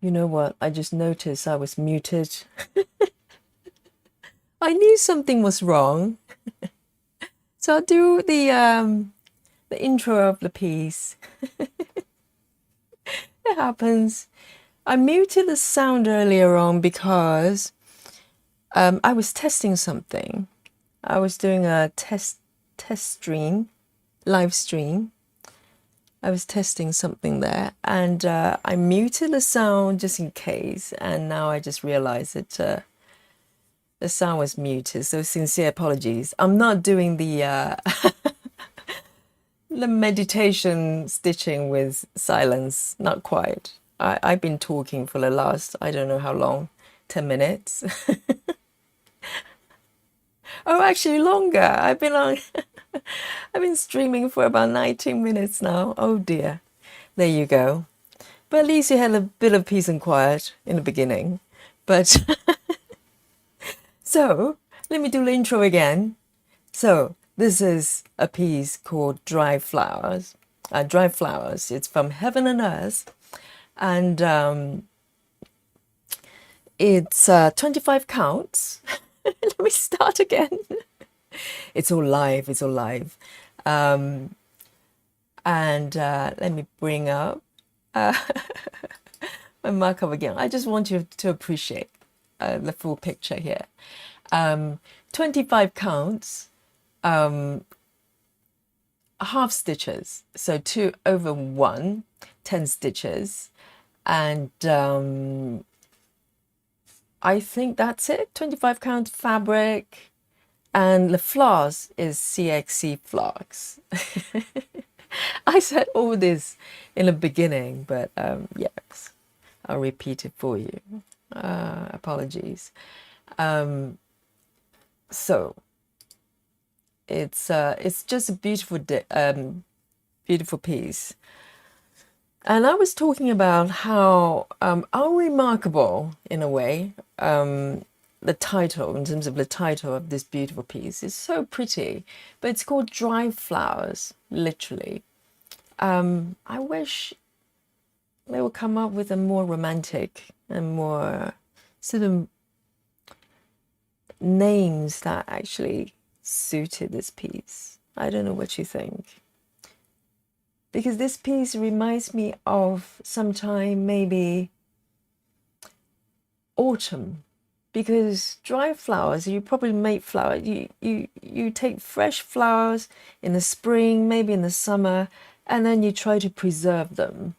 You know what? I just noticed I was muted. I knew something was wrong. So I'll do the intro of the piece. It happens. I muted the sound earlier on because I was testing something. I was doing a test stream, live stream. I was testing something there, and I muted the sound just in case. And now I just realized that the sound was muted. So sincere apologies. I'm not doing the meditation stitching with silence. Not quite. I've been talking for the last, I don't know how long, 10 minutes. Oh, actually longer. I've been on, I've been streaming for about 19 minutes now. Oh dear. There you go. But at least you had a bit of peace and quiet in the beginning. But so let me do the intro again. So this is a piece called Dry Flowers. Dry Flowers. It's from Heaven and Earth. And it's 25 counts. Let me start again. It's all live. It's all live. And let me bring up my markup again. I just want you to appreciate the full picture here. 25 counts, half stitches. So 2 over 1, 10 stitches. And I think that's it. 25 count fabric. And the floss is CXC floss. I said all this in the beginning, but yes, I'll repeat it for you. Apologies. So it's just a beautiful beautiful piece. And I was talking about how remarkable, in a way, the title, in terms of the title of this beautiful piece, is so pretty, but it's called Dry Flowers, literally. I wish they would come up with a more romantic and more sort of names that actually suited this piece. I don't know what you think. Because this piece reminds me of sometime maybe autumn. Because dry flowers, you probably make flowers. You take fresh flowers in the spring, maybe in the summer, and then you try to preserve them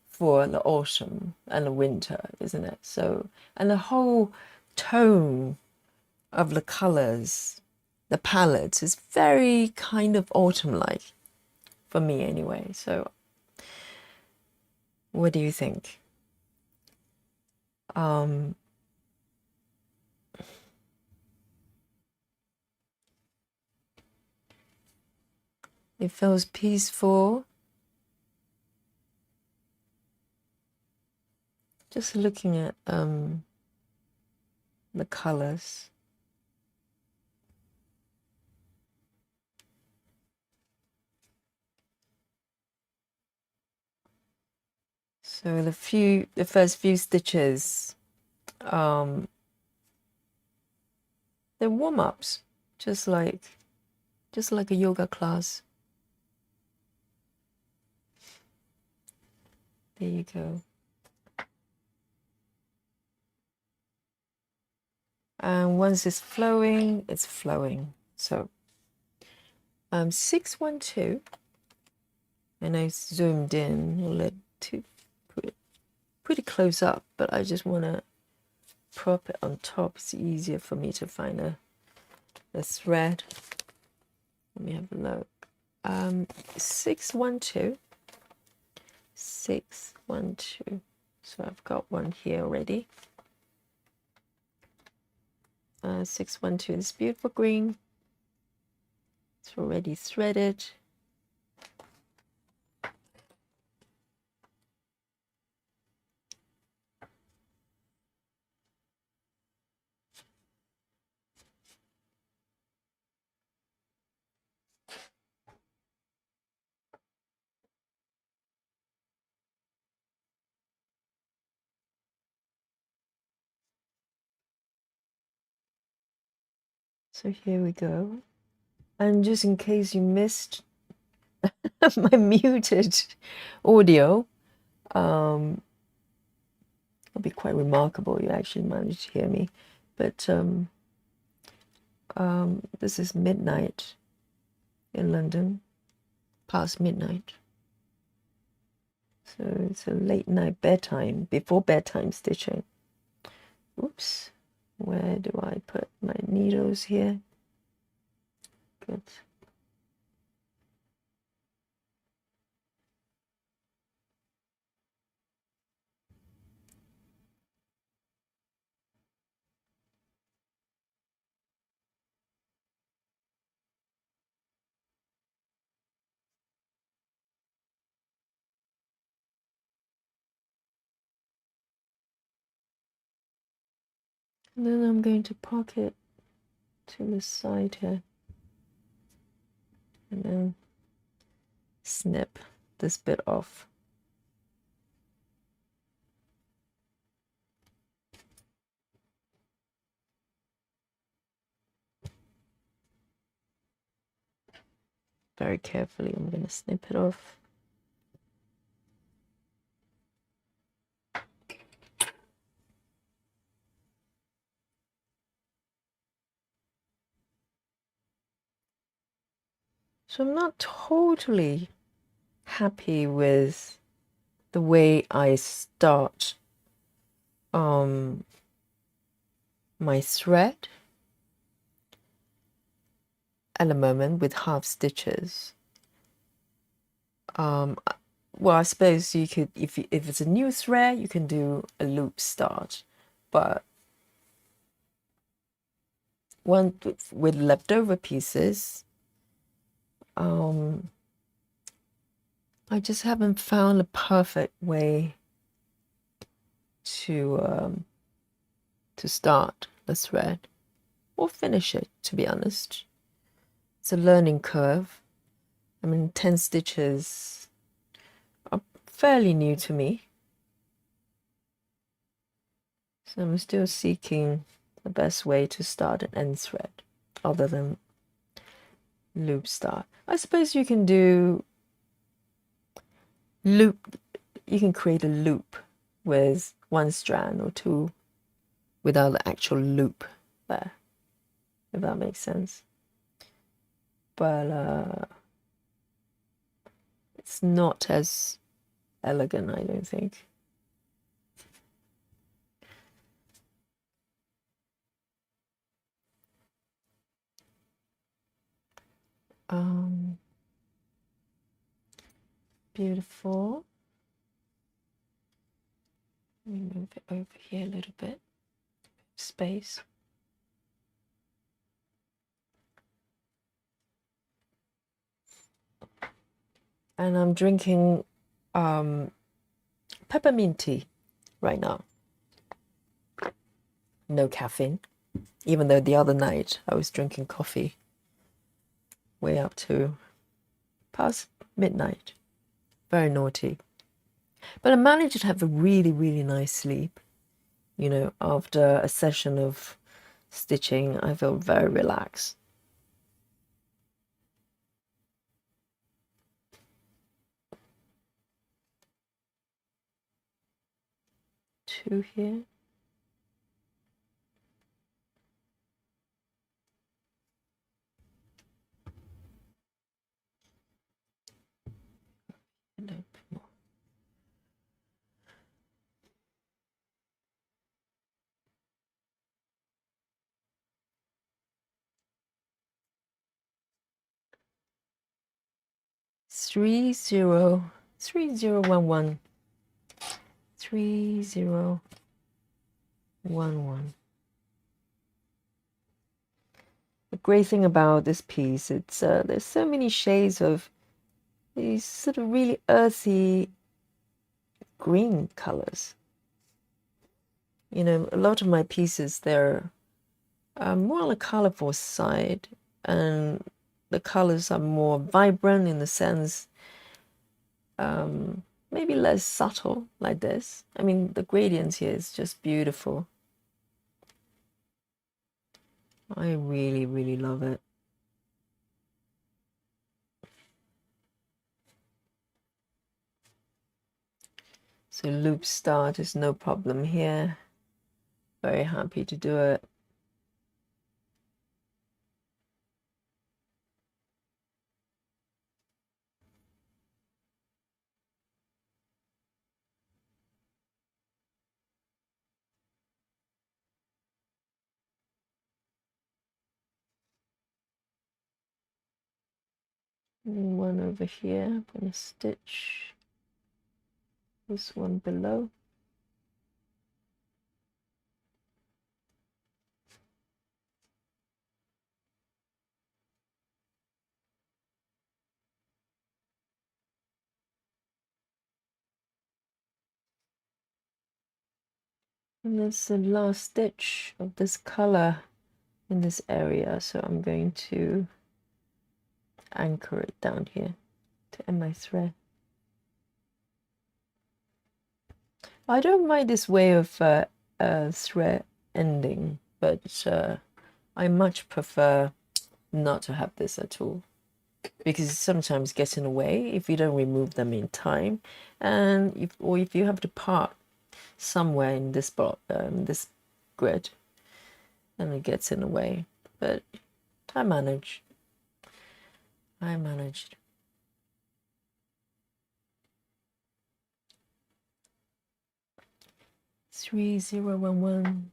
for the autumn and the winter, isn't it? So, and the whole tone of the colors, the palette is very kind of autumn-like for me anyway. So what do you think? It feels peaceful. Just looking at the colors. So the first few stitches, they're warm-ups, just like a yoga class. There you go. And once it's flowing, it's flowing. So 612, and I zoomed in a little too pretty close up, but I just want to prop it on top. It's easier for me to find a thread. Let me have a look. 612. 612. So I've got one here already. 612. This beautiful green. It's already threaded. So here we go. And just in case you missed my muted audio, it'll be quite remarkable you actually managed to hear me. But this is midnight in London, past midnight. So it's a late night bedtime, before bedtime stitching. Oops, where do I put my needles here? Good. And then I'm going to pocket to the side here. And then snip this bit off. Very carefully, I'm going to snip it off. So I'm not totally happy with the way I start my thread at the moment with half stitches. Well, I suppose you could, if it's a new thread, you can do a loop start, but one with leftover pieces, I just haven't found a perfect way to start the thread or finish it, to be honest. It's a learning curve. I mean, 10 stitches are fairly new to me, so I'm still seeking the best way to start an end thread other than loop start. I suppose you can do loop, you can create a loop with one strand or two without the actual loop there, if that makes sense. But it's not as elegant, I don't think. Beautiful. Let me move it over here a little bit. Space. And I'm drinking peppermint tea right now. No caffeine, even though the other night I was drinking coffee way up to past midnight. Very naughty. But I managed to have a really, really nice sleep. You know, after a session of stitching, I felt very relaxed. Two here. A little bit more. Three zero 3011. The great thing about this piece, it's there's so many shades of these sort of really earthy green colors. You know, a lot of my pieces, they're more on the colorful side, and the colors are more vibrant in the sense, maybe less subtle like this. I mean, the gradients here is just beautiful. I really, really love it. So loop start is no problem here. Very happy to do it. And one over here, I'm going to stitch this one below. And that's the last stitch of this color in this area, so I'm going to anchor it down here to end my thread. I don't mind this way of thread ending, but I much prefer not to have this at all, because it sometimes gets in the way if you don't remove them in time, and if you have to part somewhere in this block, this grid, and it gets in the way. But I managed. 3011.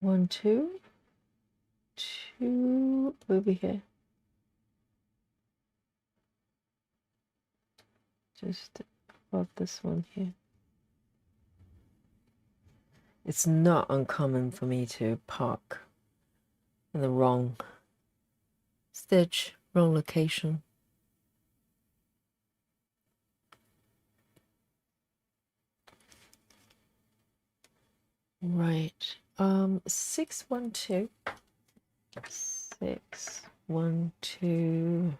One, two over here. Just above this one here. It's not uncommon for me to park in the wrong stitch, wrong location. Right. 612. 612.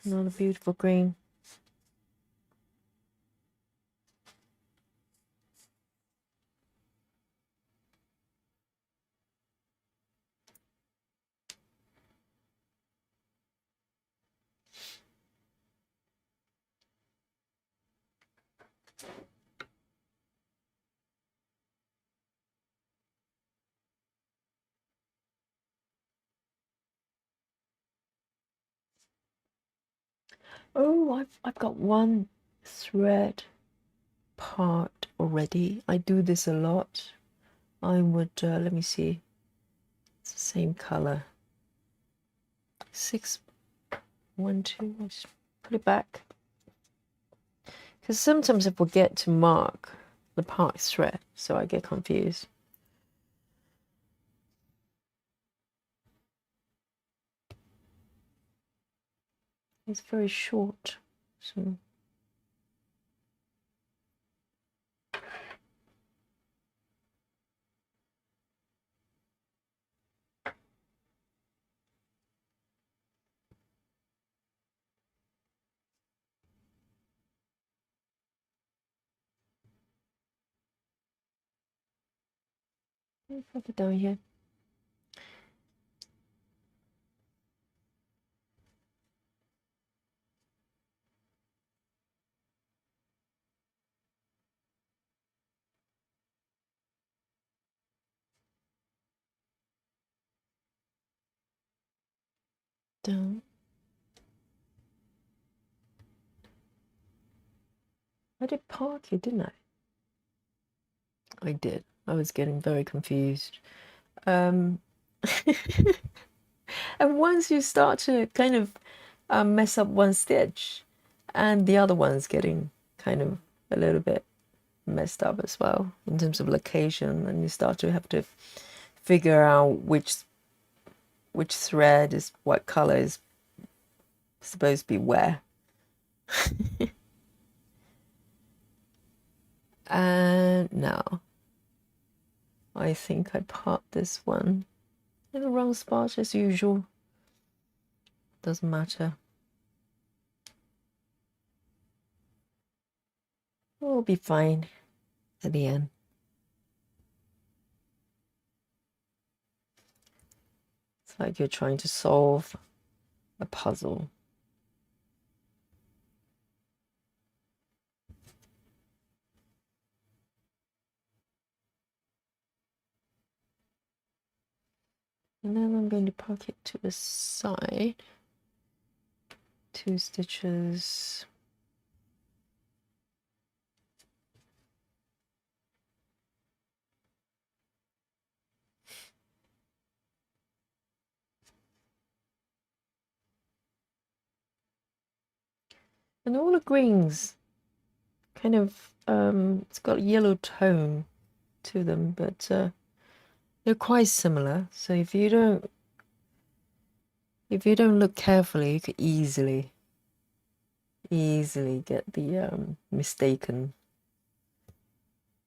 Another beautiful green. Oh, I've got one thread part already. I do this a lot. I would let me see. It's the same color. 612. I'll just put it back, because sometimes I forget to mark the part thread, so I get confused. It's very short, so I'll put it down here. Down. I did park it, didn't I? I did. I was getting very confused. Um, and once you start to kind of mess up one stitch, and the other one's getting kind of a little bit messed up as well in terms of location, and you start to have to figure out which thread is what color is supposed to be where. And now I think I part this one in the wrong spot as usual. Doesn't matter. We'll be fine at the end. It's like you're trying to solve a puzzle. And then I'm going to park it to the side. 2 stitches. And all the greens kind of it's got a yellow tone to them, but they're quite similar. So if you don't look carefully, you could easily get the mistaken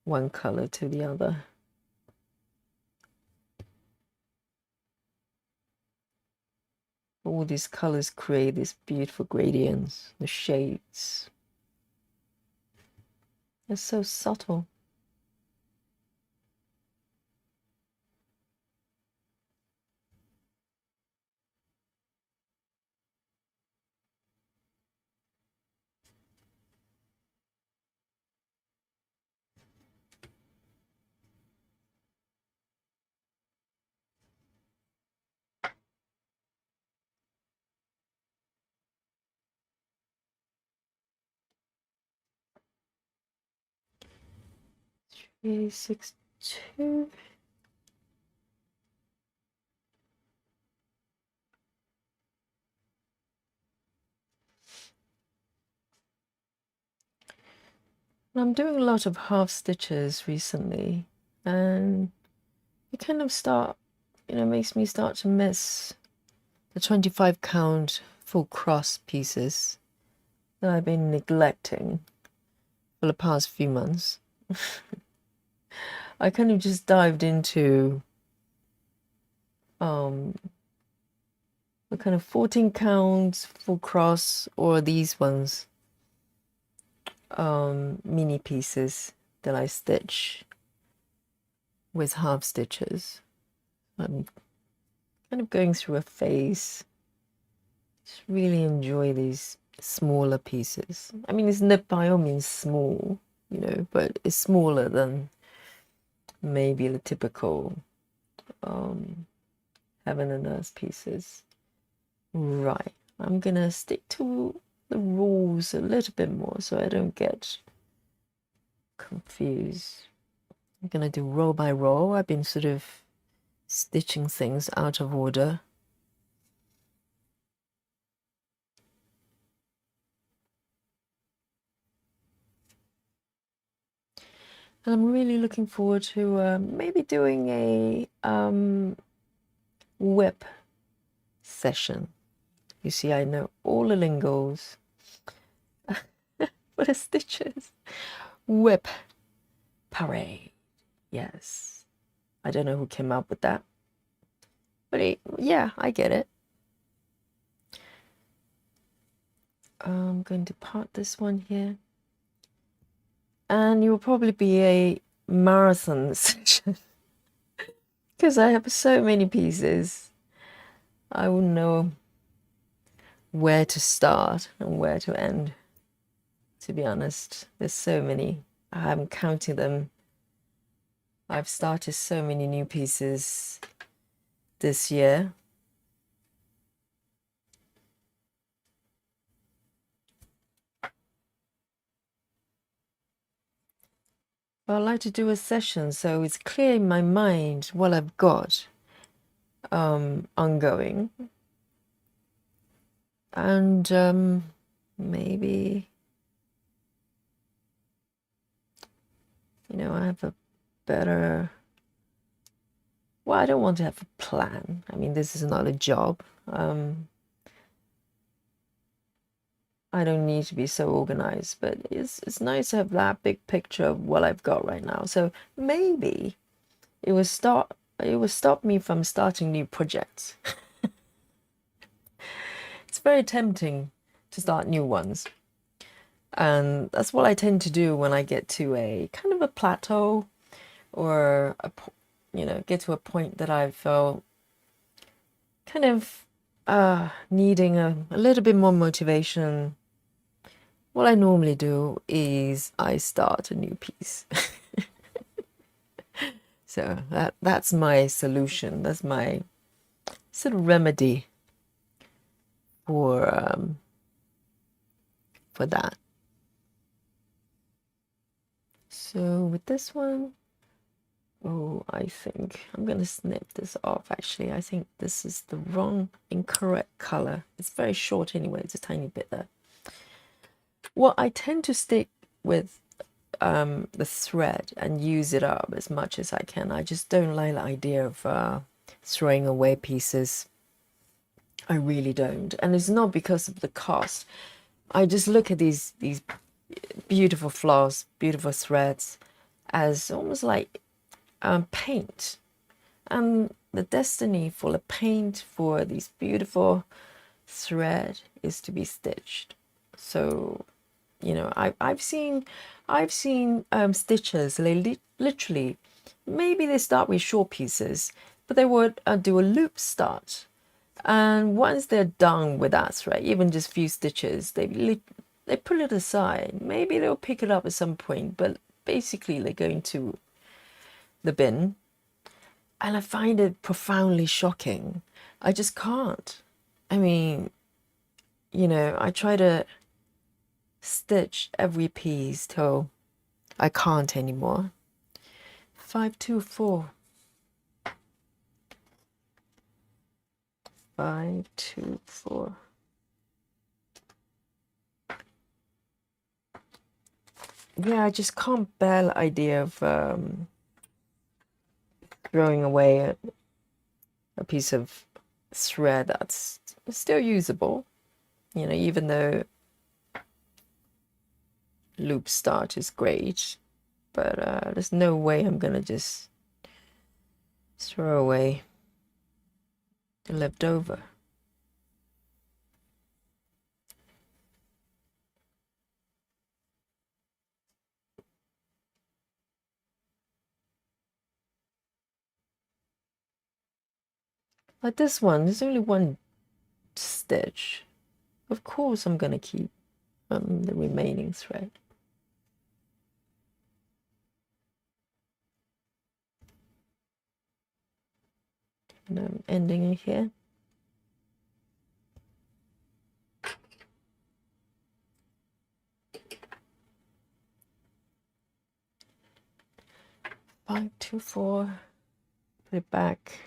one color to the other. All these colors create these beautiful gradients, the shades. They're so subtle. Three, 6, 2. I'm doing a lot of half stitches recently, and it kind of makes me start to miss the 25 count full cross pieces that I've been neglecting for the past few months. I kind of just dived into the kind of 14 counts full cross, or these ones, mini pieces that I stitch with half stitches. I'm kind of going through a phase. Just really enjoy these smaller pieces. I mean, it's not by all means small, but it's smaller than maybe the typical heaven and earth pieces. Right, I'm gonna stick to the rules a little bit more so I don't get confused. I'm gonna do row by row. I've been sort of stitching things out of order. And I'm really looking forward to maybe doing a whip session. You see, I know all the lingos for the stitches. Whip parade. Yes. I don't know who came up with that. But yeah, I get it. I'm going to part this one here. And it will probably be a marathon session because I have so many pieces. I wouldn't know where to start and where to end, to be honest. There's so many. I haven't counted them. I've started so many new pieces this year. I'd like to do a session so it's clear in my mind what I've got ongoing. And maybe, I have a better... Well, I don't want to have a plan. I mean, this is not a job. I don't need to be so organized, but it's nice to have that big picture of what I've got right now. So maybe it will stop me from starting new projects. It's very tempting to start new ones. And that's what I tend to do when I get to a kind of a plateau, or get to a point that I feel kind of needing a little bit more motivation. What I normally do is I start a new piece. So that's my solution. That's my sort of remedy for that. So with this one, I think I'm gonna snip this off. Actually, I think this is the incorrect color. It's very short anyway. It's a tiny bit there. Well, I tend to stick with the thread and use it up as much as I can. I just don't like the idea of throwing away pieces. I really don't. And it's not because of the cost. I just look at these beautiful floss, beautiful threads as almost like paint. And the destiny for the paint for these beautiful thread is to be stitched. So, I've seen stitchers, they literally, maybe they start with short pieces, but they would do a loop start. And once they're done with that thread, even just a few stitches, they put it aside. Maybe they'll pick it up at some point, but basically they go into the bin. And I find it profoundly shocking. I just can't. I mean, I try to stitch every piece till I can't anymore. 524. 524. Yeah, I just can't bear the idea of throwing away a piece of thread that's still usable, even though loop start is great, but there's no way I'm gonna just throw away the leftover. Like this one, there's only one stitch. Of course I'm gonna keep the remaining thread. And I'm ending it here. Five, two, four. Put it back.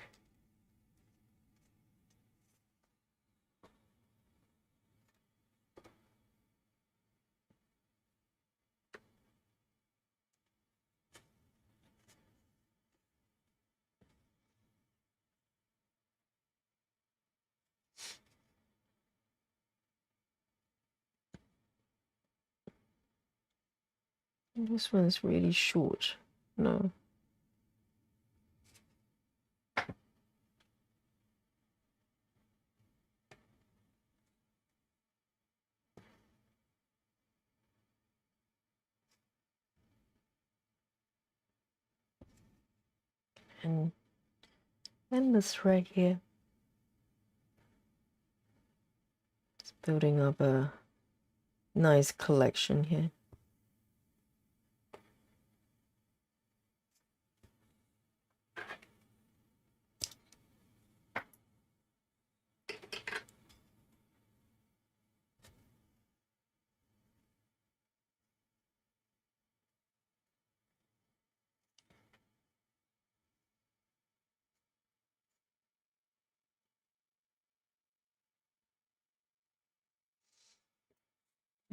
This one's really short. No. And the thread here. It's building up a nice collection here.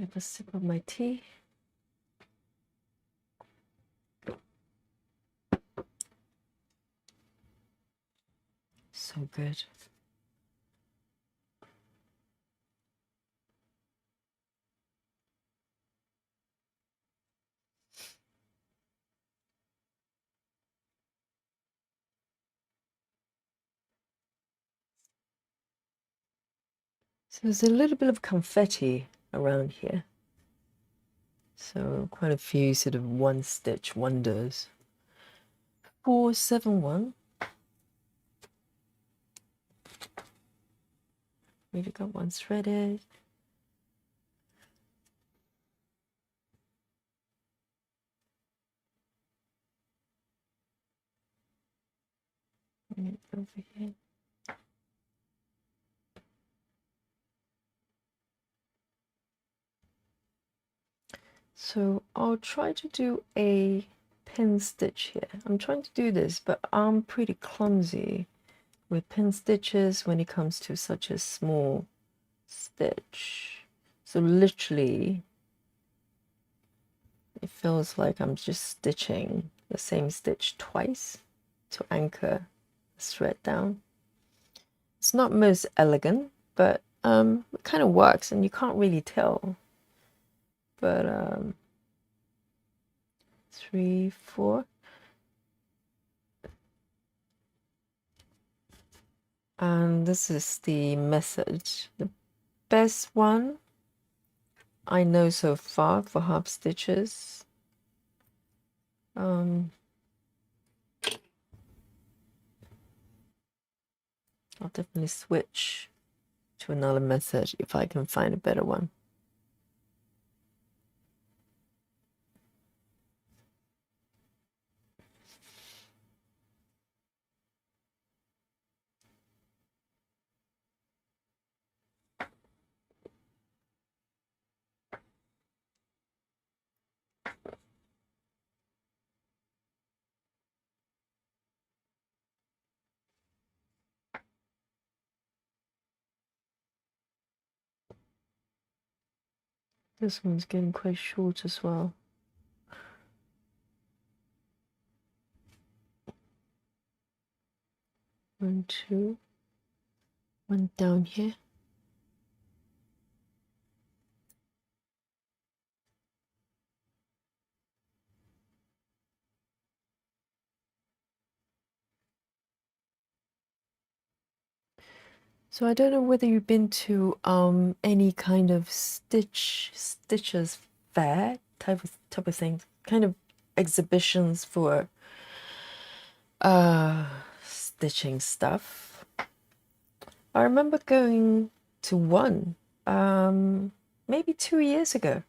Have a sip of my tea. So good. So there's a little bit of confetti around here. So quite a few sort of one stitch wonders. 471. Maybe got one threaded. Over here. So I'll try to do a pin stitch here. I'm trying to do this, but I'm pretty clumsy with pin stitches when it comes to such a small stitch. So literally, it feels like I'm just stitching the same stitch twice to anchor the thread down. It's not most elegant, but it kind of works, and you can't really tell. But 3, 4. And this is the method. The best one I know so far for half stitches. I'll definitely switch to another method if I can find a better one. This one's getting quite short as well. One, two, one down here. So I don't know whether you've been to any kind of stitches fair type of thing, kind of exhibitions for stitching stuff. I remember going to one maybe 2 years ago.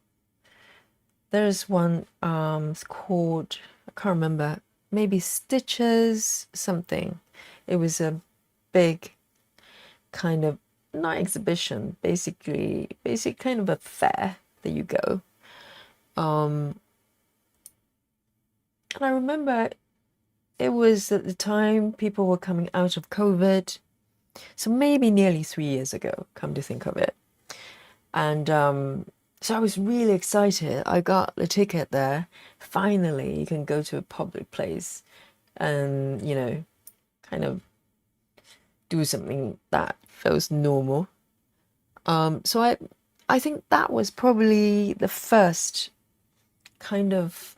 There's one it's called, I can't remember, maybe Stitches something. It was a big kind of, not exhibition, basically kind of a fair that you go. And I remember it was at the time people were coming out of COVID, so maybe nearly 3 years ago, come to think of it. And so I was really excited. I got the ticket there. Finally, you can go to a public place and, you know, kind of do something that feels normal. So I think that was probably the first kind of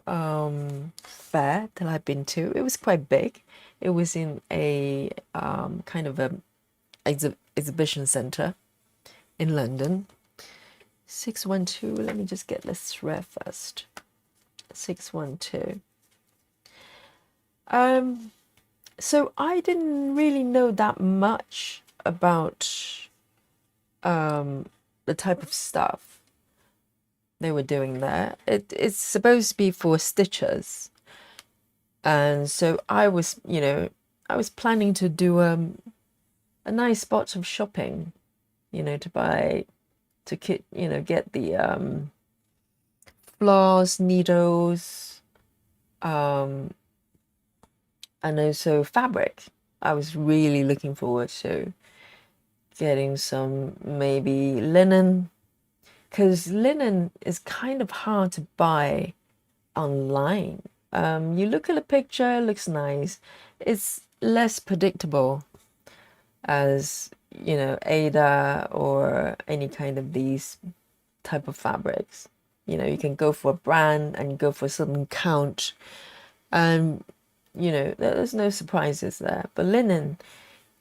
fair that I've been to. It was quite big. It was in a kind of a exhibition center in London. 612. Let me just get this thread first. 612. So I didn't really know that much about the type of stuff they were doing there. It's supposed to be for stitchers, and so I was, you know, I was planning to do a nice spot of shopping, you know, to buy, to get the floss, needles, and also fabric. I was really looking forward to getting some maybe linen, because linen is kind of hard to buy online. You look at a picture, it looks nice. It's less predictable as, you know, Aida or any kind of these type of fabrics. You know, you can go for a brand and you go for a certain count, and you know, there's no surprises there. But linen,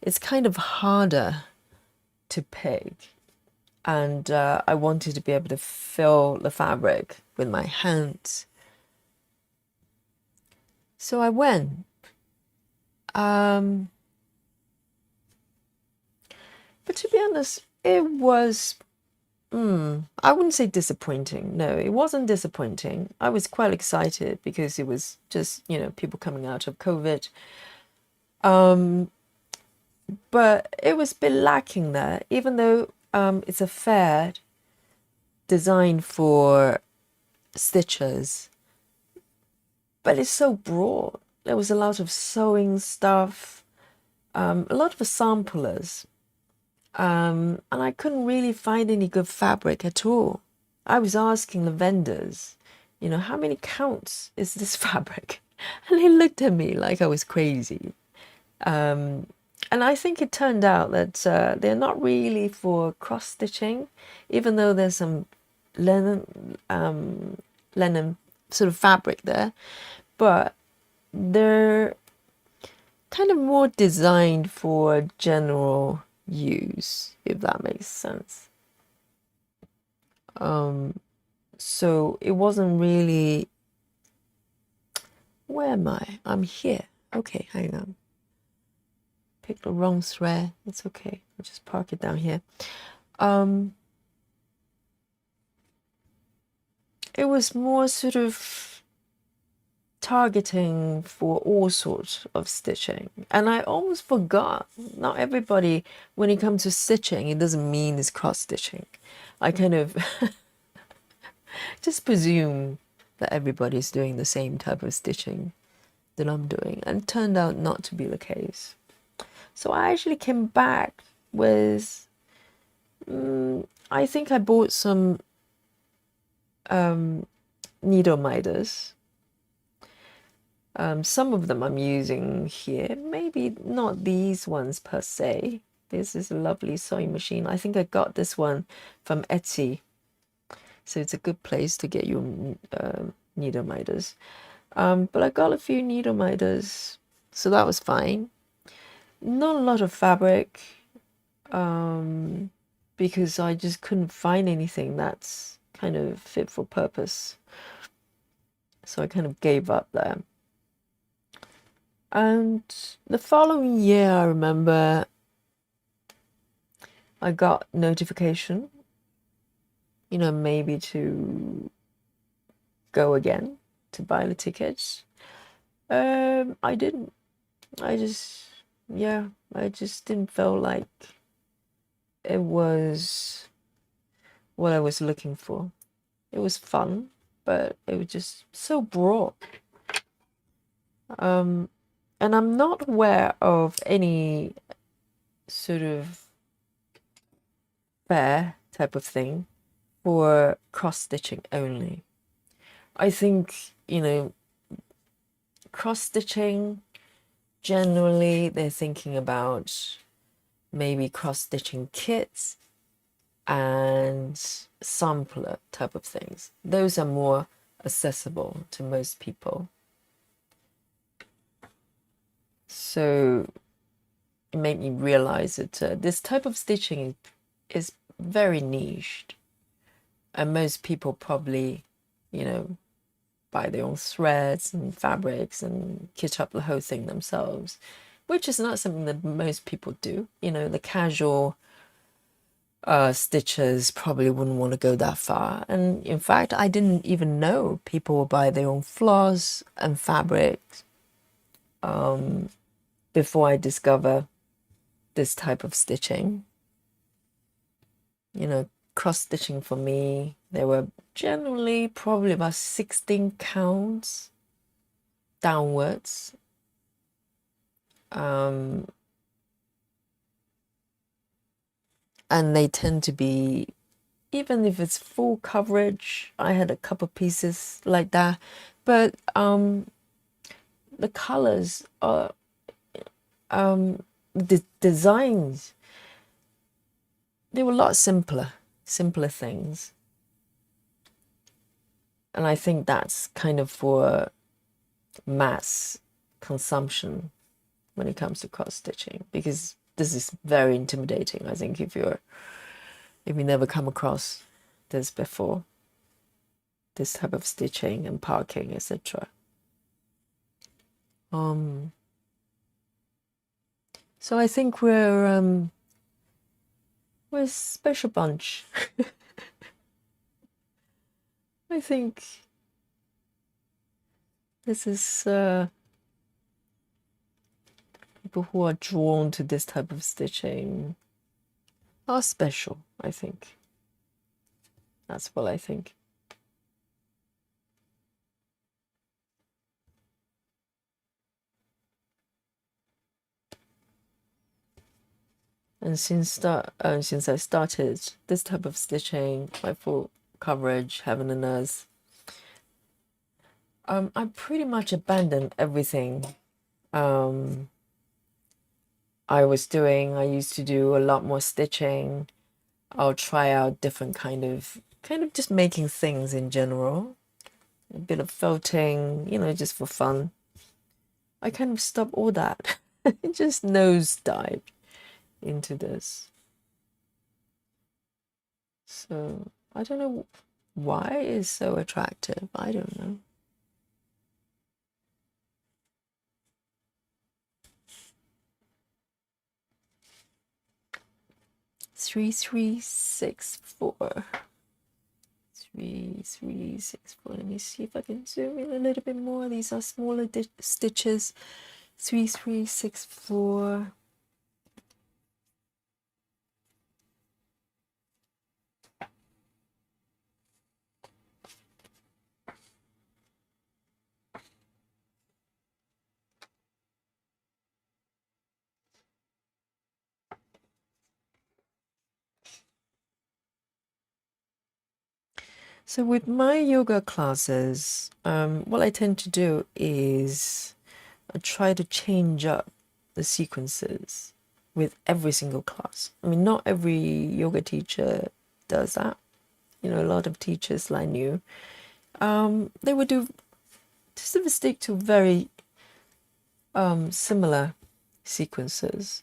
it's kind of harder to pick, and I wanted to be able to feel the fabric with my hands. So I went. But to be honest, it was, I wouldn't say disappointing. No, it wasn't disappointing. I was quite excited because it was just, you know, people coming out of COVID. But it was a bit lacking there, even though it's a fair designed for stitchers, but it's so broad. There was a lot of sewing stuff, a lot of samplers, and I couldn't really find any good fabric at all. I was asking the vendors, you know, how many counts is this fabric? And they looked at me like I was crazy. And I think it turned out that they're not really for cross stitching, even though there's some linen sort of fabric there, but they're kind of more designed for general use, if that makes sense. So it wasn't really. Where am I? I'm here. Okay, hang on. Pick the wrong thread. It's okay. I'll just park it down here. It was more sort of targeting for all sorts of stitching. And I almost forgot, not everybody, when it comes to stitching, it doesn't mean it's cross stitching. I kind of just presume that everybody's doing the same type of stitching that I'm doing, and it turned out not to be the case. So I actually came back with, I think I bought some needle miters. Some of them I'm using here, maybe not these ones per se. This is a lovely sewing machine. I think I got this one from Etsy. So it's a good place to get your needle miters. But I got a few needle miters, so that was fine. Not a lot of fabric, because I just couldn't find anything that's kind of fit for purpose. So I kind of gave up there. And the following year, I remember I got notification, you know, maybe to go again to buy the tickets. I didn't. I just didn't feel like it was what I was looking for. It was fun, but it was just so broad. And I'm not aware of any sort of fair type of thing for cross stitching only. I think, you know, cross stitching, generally they're thinking about maybe cross stitching kits and sampler type of things. Those are more accessible to most people. So it made me realize that this type of stitching is very niched, and most people probably, you know, buy their own threads and fabrics and kit up the whole thing themselves, which is not something that most people do. You know, the casual stitchers probably wouldn't want to go that far. And in fact, I didn't even know people would buy their own floss and fabrics before I discover this type of stitching. You know, cross stitching for me, there were generally probably about 16 counts downwards. And they tend to be even if it's full coverage, I had a couple pieces like that. But the colors are the designs, they were a lot simpler things. And I think that's kind of for mass consumption when it comes to cross stitching, because this is very intimidating. I think if you never come across this before, this type of stitching and parking, etc. So I think we're a special bunch. I think this is people who are drawn to this type of stitching are special, I think. That's what I think. And since I started this type of stitching, my full coverage, heaven and earth, I pretty much abandoned everything I was doing. I used to do a lot more stitching. I'll try out different kind of just making things in general, a bit of felting, just for fun. I kind of stopped all that. It just nosedived into this. So I don't know why it's so attractive. I don't know. Three, 3, 6, 4. 3, 3, 6, 4. Let me see if I can zoom in a little bit more. These are smaller stitches. 3, 3, 6, 4. So with my yoga classes, what I tend to do is I try to change up the sequences with every single class. I mean, not every yoga teacher does that. A lot of teachers like you, they would do sort of stick to very similar sequences.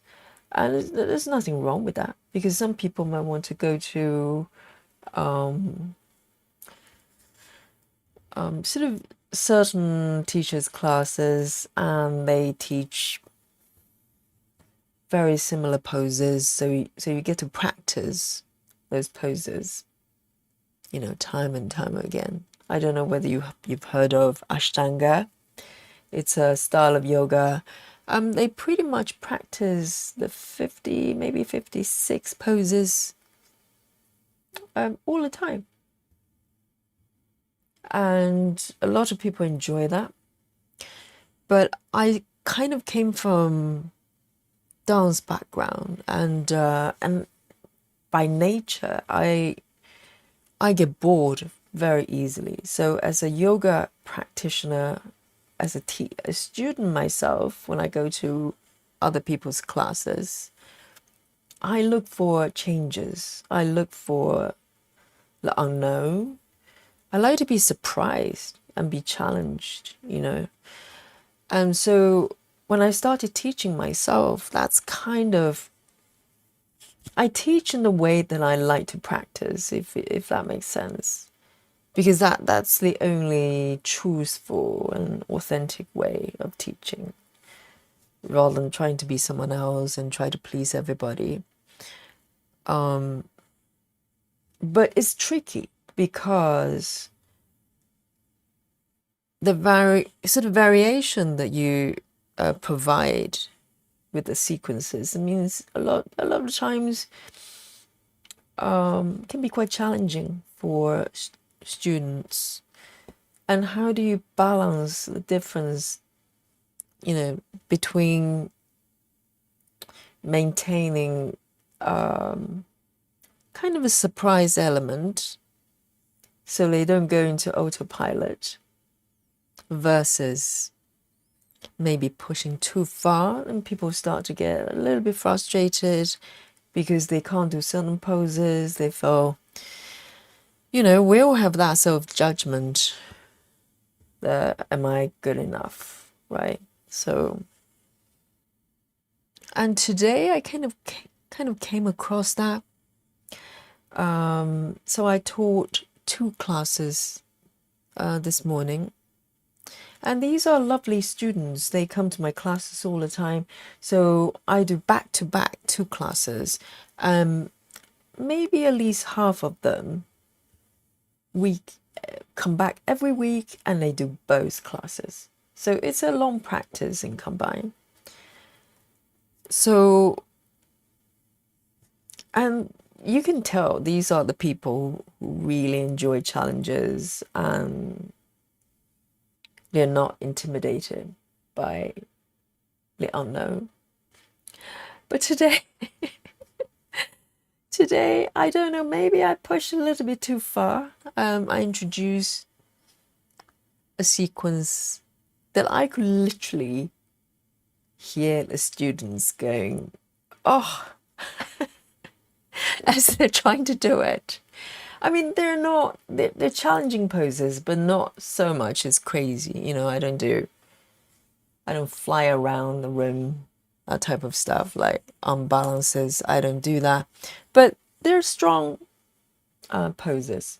And there's nothing wrong with that, because some people might want to go to sort of certain teachers' classes, and they teach very similar poses, so you get to practice those poses, time and time again. I don't know whether you've heard of Ashtanga. It's a style of yoga. They pretty much practice the 50, maybe 56 poses all the time. And a lot of people enjoy that. But I kind of came from dance background, and by nature, I get bored very easily. So as a yoga practitioner, as a student myself, when I go to other people's classes, I look for changes. I look for the unknown. I like to be surprised and be challenged, And so when I started teaching myself, that's kind of, I teach in the way that I like to practice, if that makes sense. Because that's the only truthful and authentic way of teaching, rather than trying to be someone else and try to please everybody. But it's tricky, because the sort of variation that you provide with the sequences, it means a lot of times can be quite challenging for students. And how do you balance the difference, between maintaining kind kind of a surprise element, so they don't go into autopilot, versus maybe pushing too far and people start to get a little bit frustrated because they can't do certain poses. They feel, you know, we all have that self-judgment that, am I good enough, right? So, and today I kind of came across that. So I taught 2 classes this morning, and these are lovely students. They come to my classes all the time. So I do back-to-back 2 classes. Maybe at least half of them come back every week, and they do both classes. So it's a long practice in combine. So, and you can tell these are the people who really enjoy challenges, and they're not intimidated by the unknown. But today, I don't know, maybe I pushed a little bit too far. I introduced a sequence that I could literally hear the students going, oh, as they're trying to do it. I mean, they're challenging poses, but not so much as crazy. You know, I don't fly around the room, that type of stuff, like unbalances. I don't do that. But they're strong poses.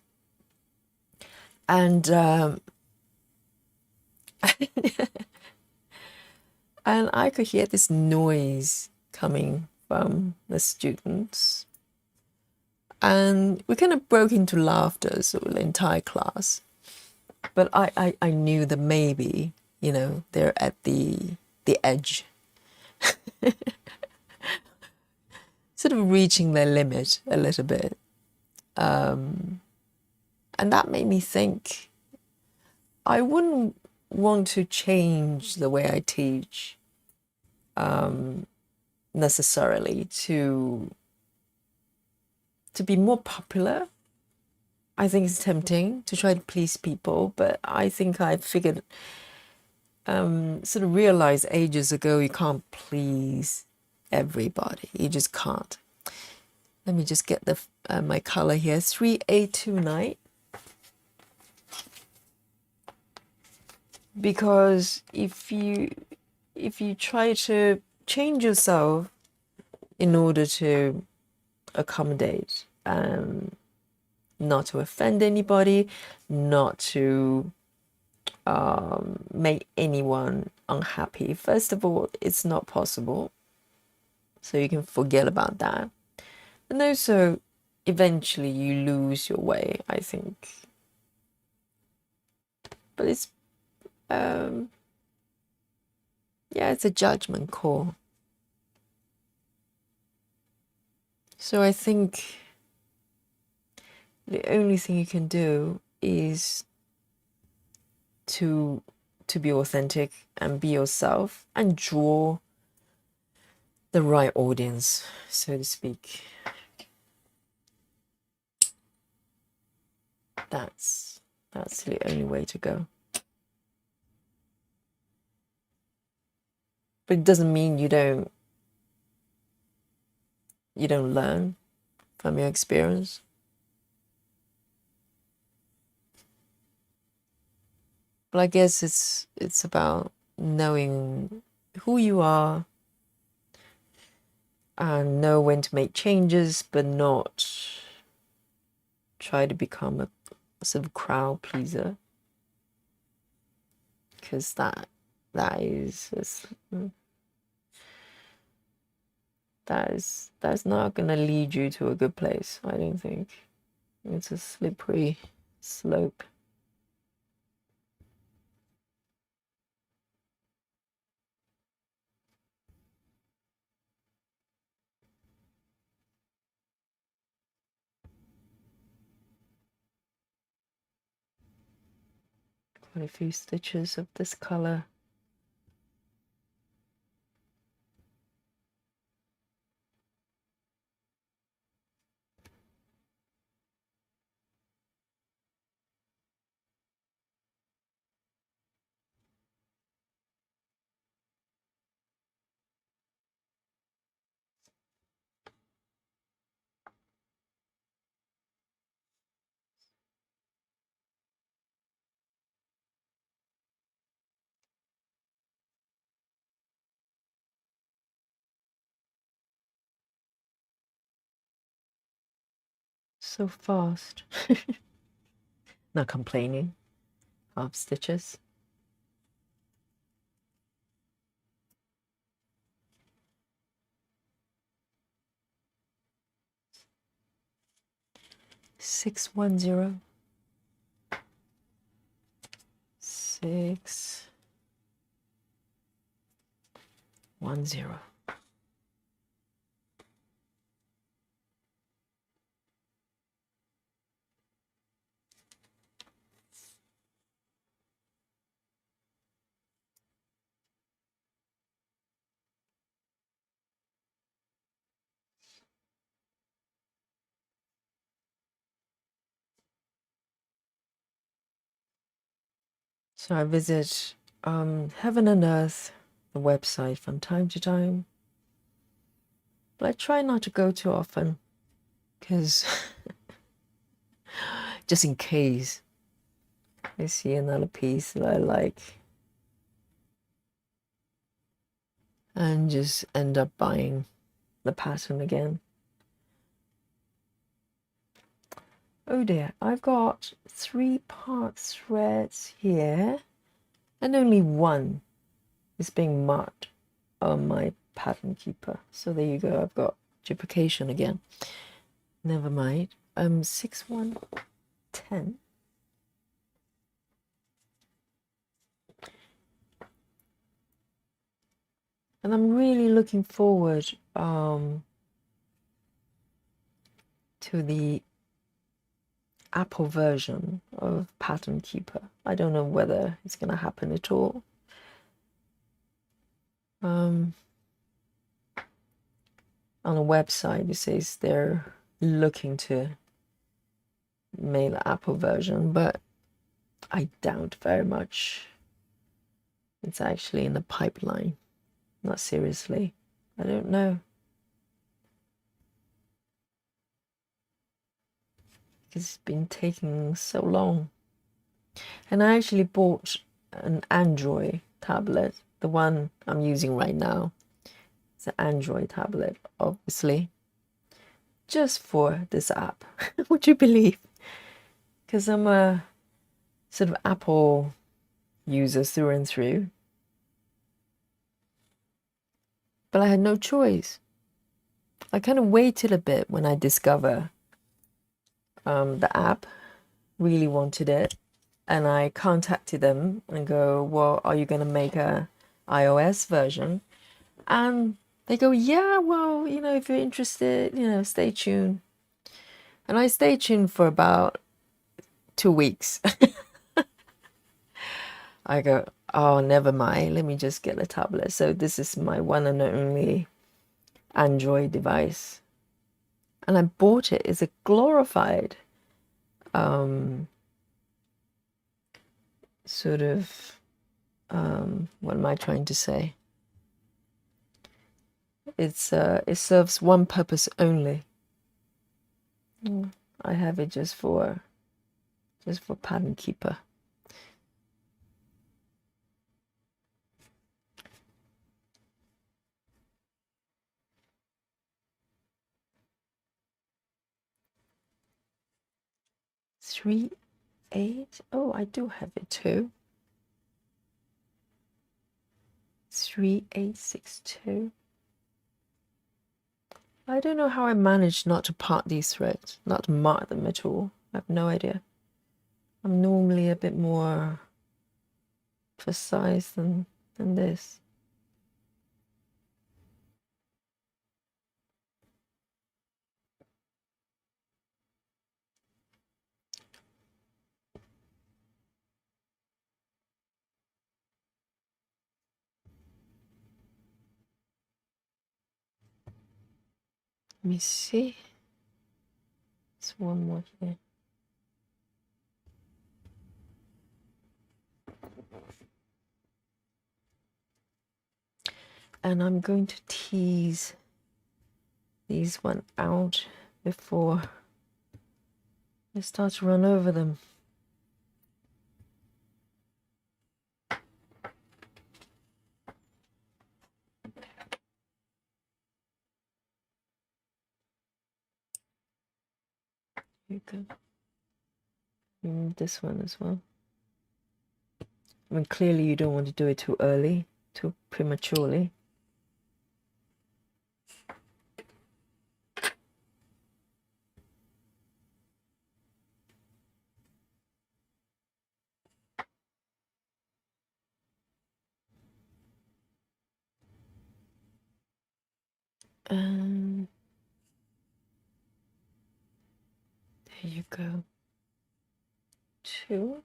And and I could hear this noise coming from the students. And we kind of broke into laughter, so the entire class. But I knew that maybe, you know, they're at the edge. Sort of reaching their limit a little bit. And that made me think, I wouldn't want to change the way I teach necessarily to be more popular. I think it's tempting to try to please people, but I think I figured, sort of realized ages ago, you can't please everybody. You just can't. Let me just get the my color here, 3829. Because if you try to change yourself in order to accommodate, not to offend anybody, not to make anyone unhappy, first of all, it's not possible. So you can forget about that. And also, eventually you lose your way, I think. But it's, yeah, it's a judgment call. So I think the only thing you can do is to be authentic and be yourself and draw the right audience, so to speak. That's the only way to go. But it doesn't mean you don't learn from your experience. But I guess it's about knowing who you are and know when to make changes, but not try to become a sort of crowd pleaser, because that's not going to lead you to a good place, I don't think. It's a slippery slope. Quite a few stitches of this color. So fast. Not complaining. Half stitches. Six 1 0. 6 1 0. So I visit Heaven and Earth, the website, from time to time. But I try not to go too often because just in case I see another piece that I like and just end up buying the pattern again. Oh dear, I've got 3-part threads here and only one is being marked on my pattern keeper. So there you go, I've got duplication again. Never mind. 6 1 10. And I'm really looking forward to the Apple version of Pattern Keeper. I don't know whether it's going to happen at all. On a website, it says they're looking to make the Apple version, but I doubt very much it's actually in the pipeline. Not seriously. I don't know. Because it's been taking so long. And I actually bought an Android tablet, the one I'm using right now. It's an Android tablet, obviously, just for this app. Would you believe? Because I'm a sort of Apple user through and through. But I had no choice. I kind of waited a bit when I discovered the app, really wanted it. And I contacted them and go, well, are you going to make a iOS version? And they go, yeah, well, if you're interested, stay tuned. And I stayed tuned for about 2 weeks. I go, oh, never mind. Let me just get a tablet. So this is my one and only Android device. And I bought it. It's a glorified sort of, what am I trying to say? It serves one purpose only. I have it just for pattern keeper. Three 8. Oh, I do have it too. 3862. I don't know how I managed not to part these threads, not to mark them at all. I have no idea. I'm normally a bit more precise than this. Let me see. There's one more here. And I'm going to tease these one out before I start to run over them. You go. Remove this one as well. I mean, clearly you don't want to do it too early, too prematurely. There you go. 2.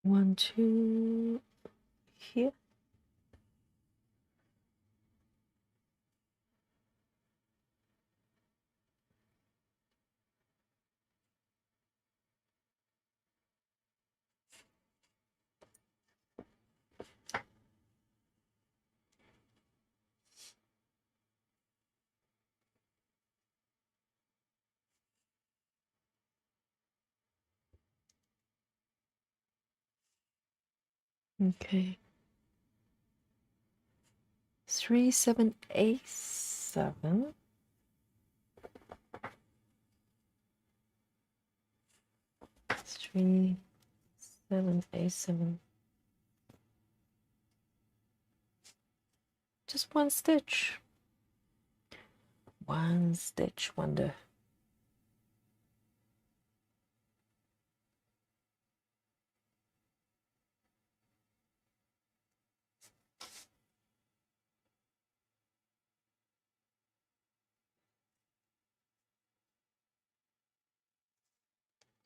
One, 2 here. Okay. 3, 7, 8, 7. Three, 7, 8, 7. Just one stitch. One stitch wonder.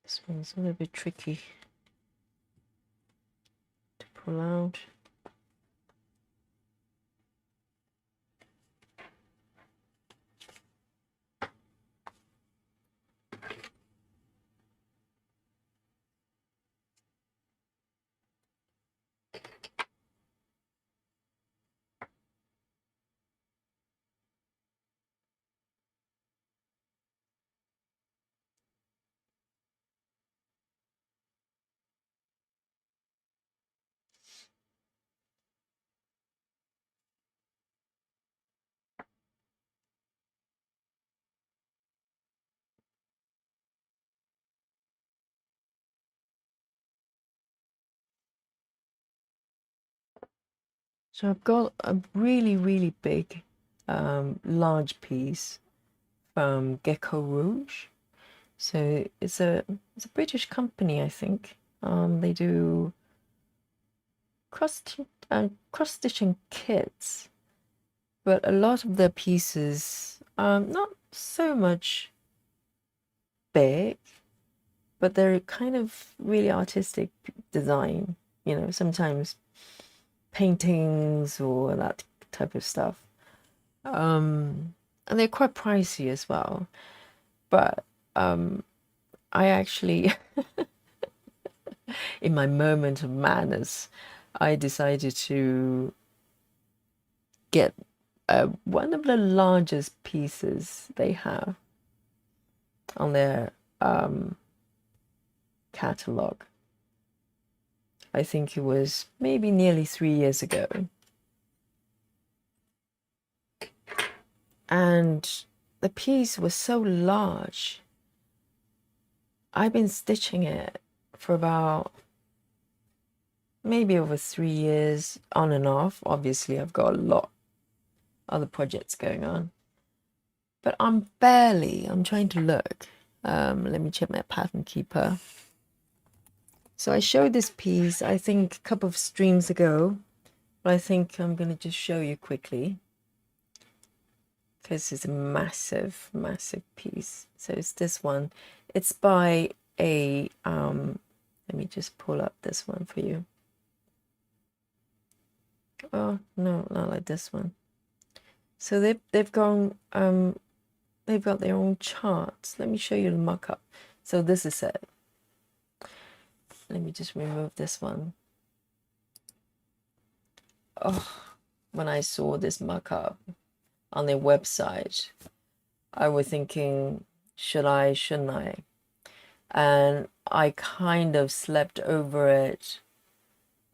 This one's a little bit tricky to pull out. So I've got a really, really big, large piece from Gecko Rouge. So it's a British company, I think. They do cross stitching kits, but a lot of their pieces not so much big, but they're kind of really artistic design. You know, sometimes paintings or that type of stuff. And they're quite pricey as well. But I actually, in my moment of madness, I decided to get one of the largest pieces they have on their catalog. I think it was maybe nearly 3 years ago. And the piece was so large. I've been stitching it for about maybe over 3 years, on and off. Obviously, I've got a lot other projects going on. But I'm trying to look. Let me check my pattern keeper. So I showed this piece, I think, a couple of streams ago, but I think I'm going to just show you quickly because it's a massive, massive piece. So it's this one. It's by a, let me just pull up this one for you. Oh, no, not like this one. So they've gone, they've got their own charts. Let me show you the mock-up. So this is it. Let me just remove this one. Oh, when I saw this mock-up on their website, I was thinking, should I, shouldn't I? And I kind of slept over it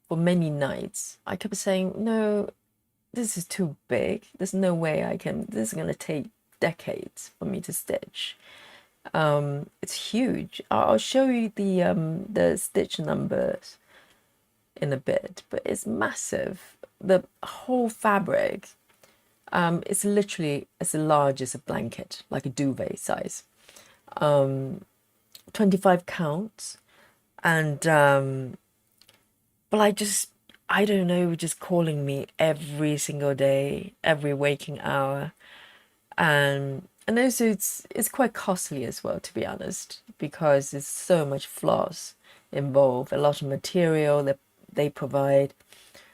for many nights. I kept saying, no, this is too big. There's no way I can, this is going to take decades for me to stitch. It's huge. I'll show you the stitch numbers in a bit, but it's massive. The whole fabric, it's literally as large as a blanket, like a duvet size. 25 counts, and but I don't know, just calling me every single day, every waking hour. And also it's quite costly as well, to be honest, because there's so much floss involved, a lot of material that they provide,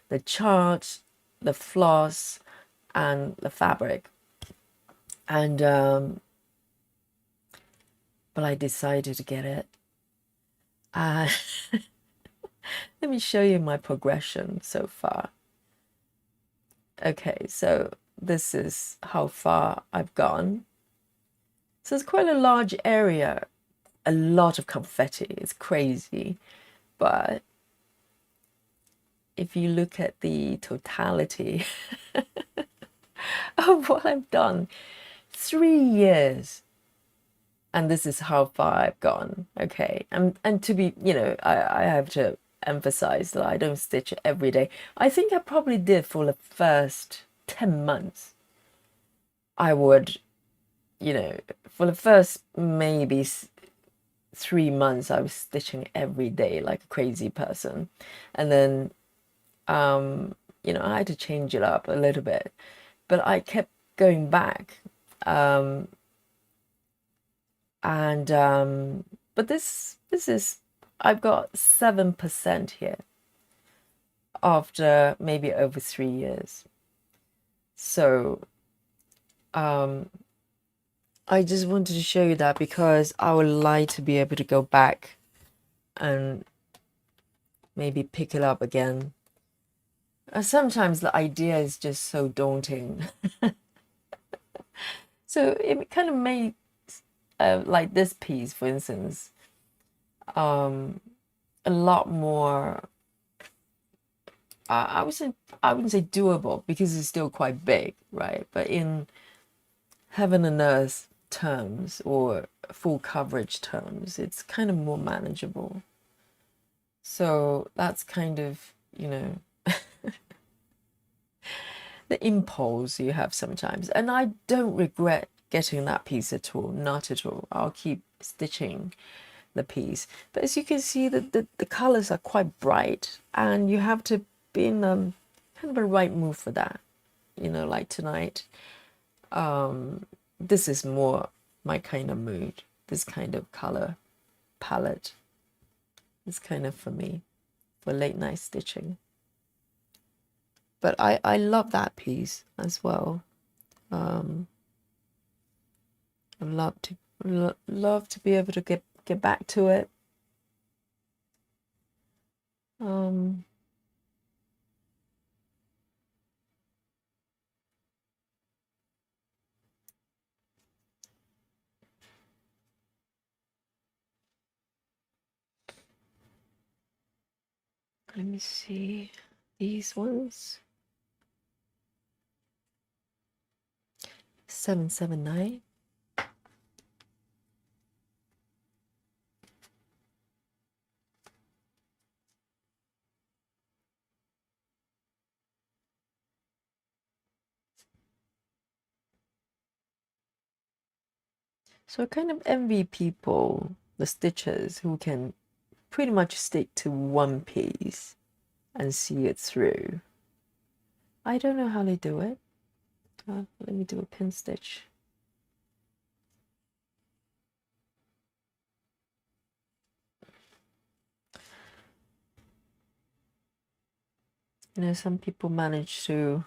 the chart, the floss, and the fabric. And but I decided to get it. Uh, let me show you my progression so far. Okay, so this is how far I've gone. So it's quite a large area, a lot of confetti. It's crazy. But if you look at the totality of what I've done, 3 years, and this is how far I've gone. Okay, and to be, I have to emphasize that I don't stitch every day. I think I probably did for the first 10 months. I would, for the first maybe 3 months, I was stitching every day like a crazy person. And then, I had to change it up a little bit, but I kept going back. But this is, I've got 7% here after maybe over 3 years. So I just wanted to show you that because I would like to be able to go back and maybe pick it up again. Sometimes the idea is just so daunting. So it kind of made, like this piece, for instance, a lot more, I wouldn't say doable because it's still quite big, right? But in heaven and earth terms or full coverage terms, it's kind of more manageable. So that's kind of, the impulse you have sometimes. And I don't regret getting that piece at all, not at all. I'll keep stitching the piece. But as you can see, the colors are quite bright, and you have to be in kind of a right mood for that. Like tonight, this is more my kind of mood. This kind of color palette is kind of for me, for late night stitching. But I love that piece as well. I love to be able to get back to it. Let me see these ones. 779. So I kind of envy people, the stitchers, who can pretty much stick to one piece and see it through. I don't know how they do it. Let me do a pin stitch. You know, some people manage to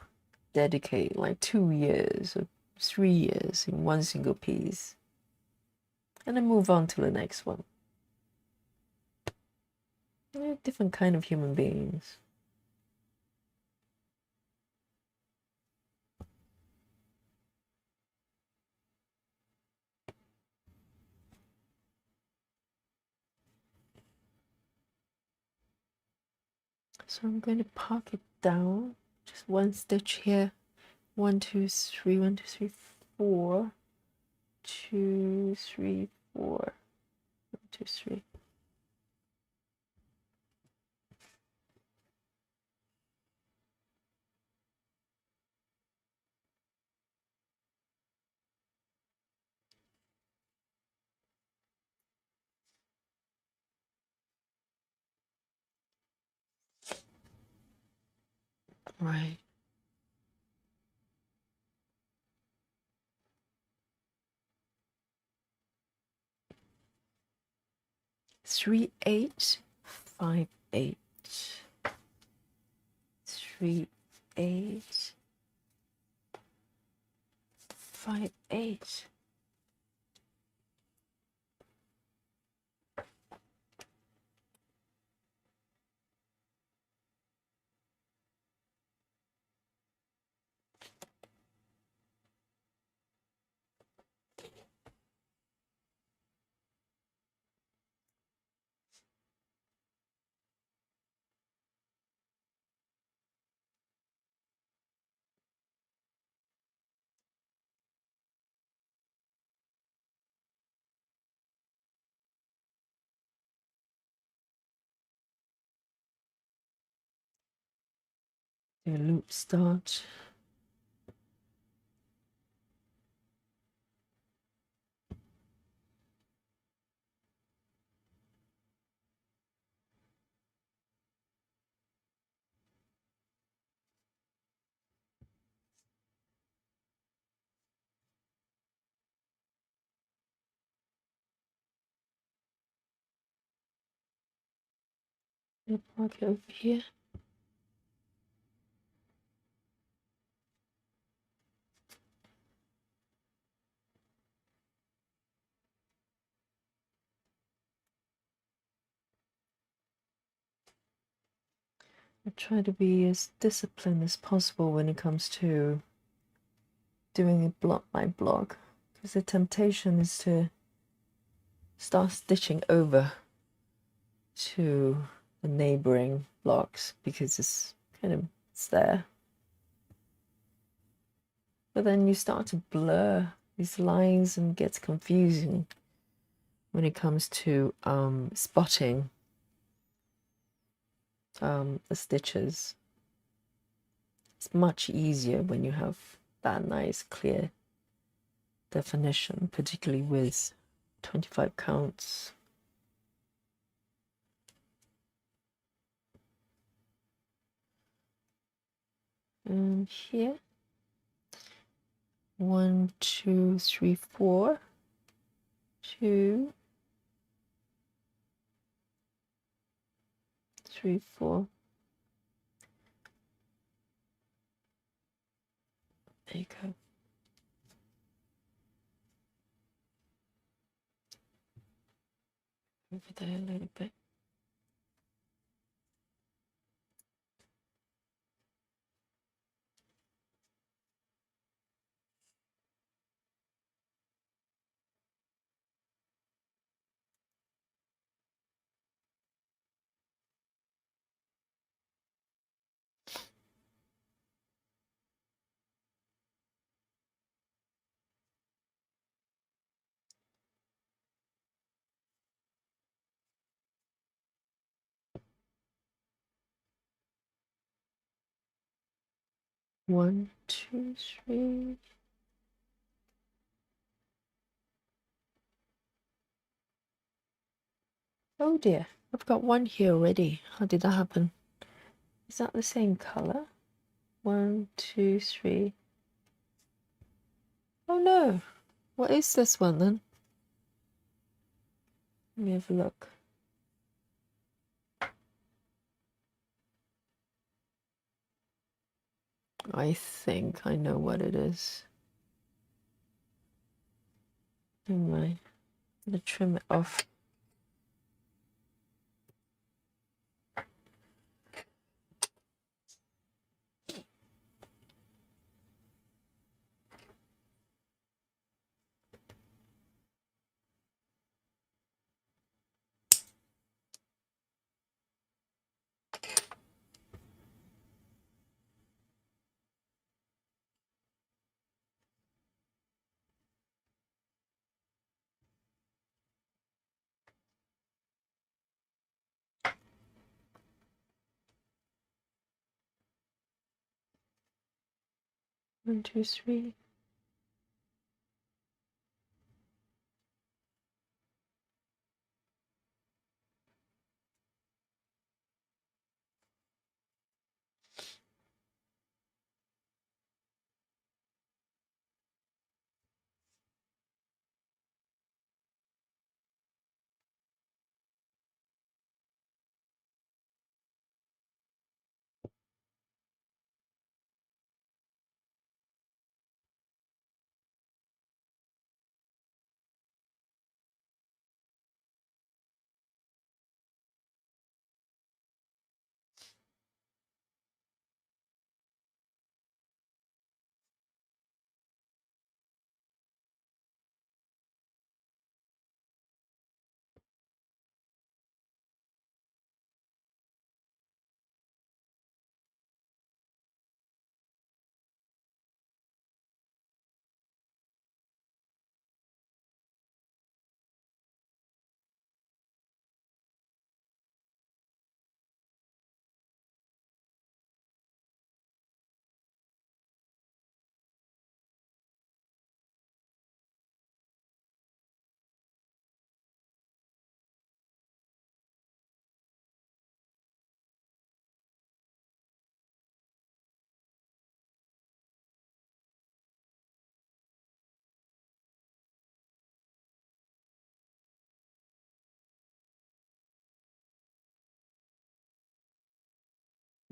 dedicate like 2 years or 3 years in one single piece and then move on to the next one. They're different kind of human beings. So I'm going to park it down, just one stitch here. 1 2 3 1 2 3 4 2 3 4 1 2 3. Right. 3 8 5 8 3 8 5 8. The loop start. Mark it over here. I try to be as disciplined as possible when it comes to doing it block by block, because the temptation is to start stitching over to the neighboring blocks because it's there. But then you start to blur these lines and it gets confusing when it comes to spotting the stitches. It's much easier when you have that nice clear definition, particularly with 25 counts. And here, 1 2 3 4 2 3 4. There you go. Over there a little bit. One, two, three. Oh dear, I've got one here already. How did that happen? Is that the same color? 1, 2, 3. Oh no, what is this one then? Let me have a look. I think I know what it is. Anyway, I'm gonna trim it off. One, two, three.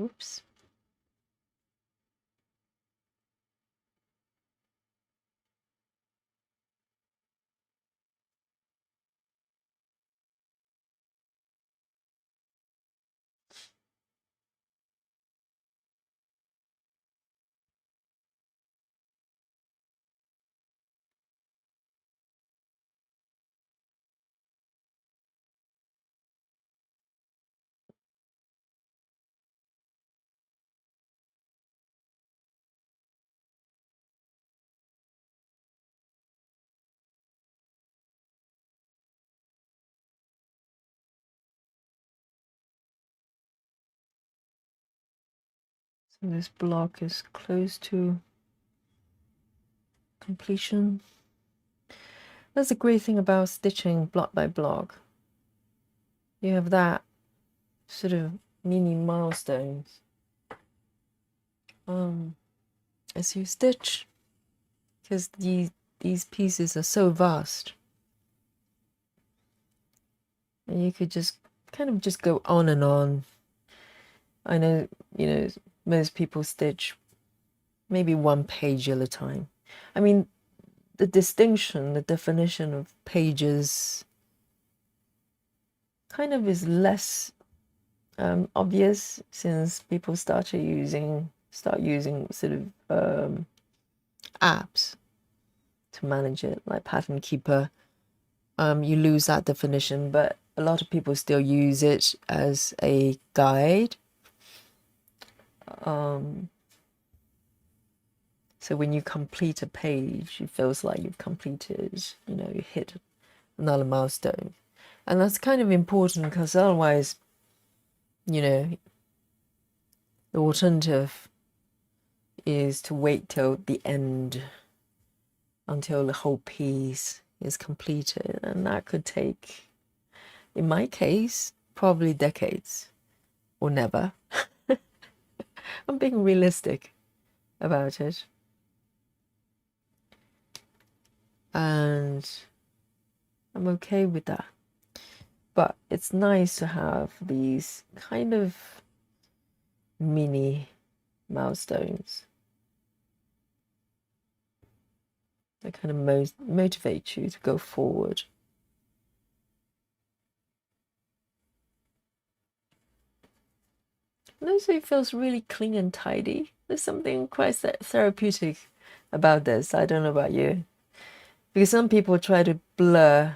Oops. So this block is close to completion. That's a great thing about stitching block by block. You have that sort of mini milestones as you stitch, because these pieces are so vast, and you could just kind of just go on and on. I know, most people stitch maybe one page at a time. I mean, the definition of pages kind of is less obvious since people start using sort of apps to manage it, like Pattern Keeper. You lose that definition, but a lot of people still use it as a guide. So when you complete a page, it feels like you've completed, you hit another milestone. And that's kind of important, because otherwise, the alternative is to wait till the end, until the whole piece is completed, and that could take in my case, probably decades or never. I'm being realistic about it. And I'm okay with that. But it's nice to have these kind of mini milestones that kind of motivate you to go forward. And also it feels really clean and tidy. There's something quite therapeutic about this. I don't know about you. Because some people try to blur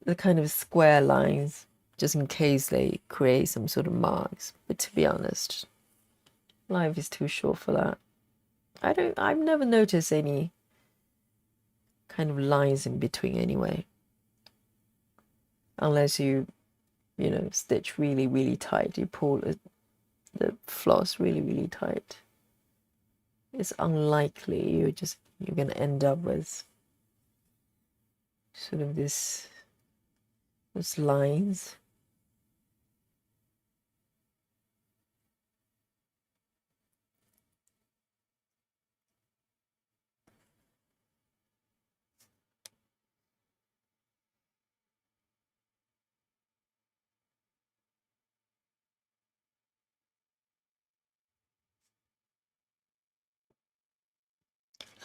the kind of square lines just in case they create some sort of marks. But to be honest, life is too short for that. I've never noticed any kind of lines in between anyway. Unless you stitch really, really tight. You pull the floss really, really tight. It's unlikely you're going to end up with sort of those lines.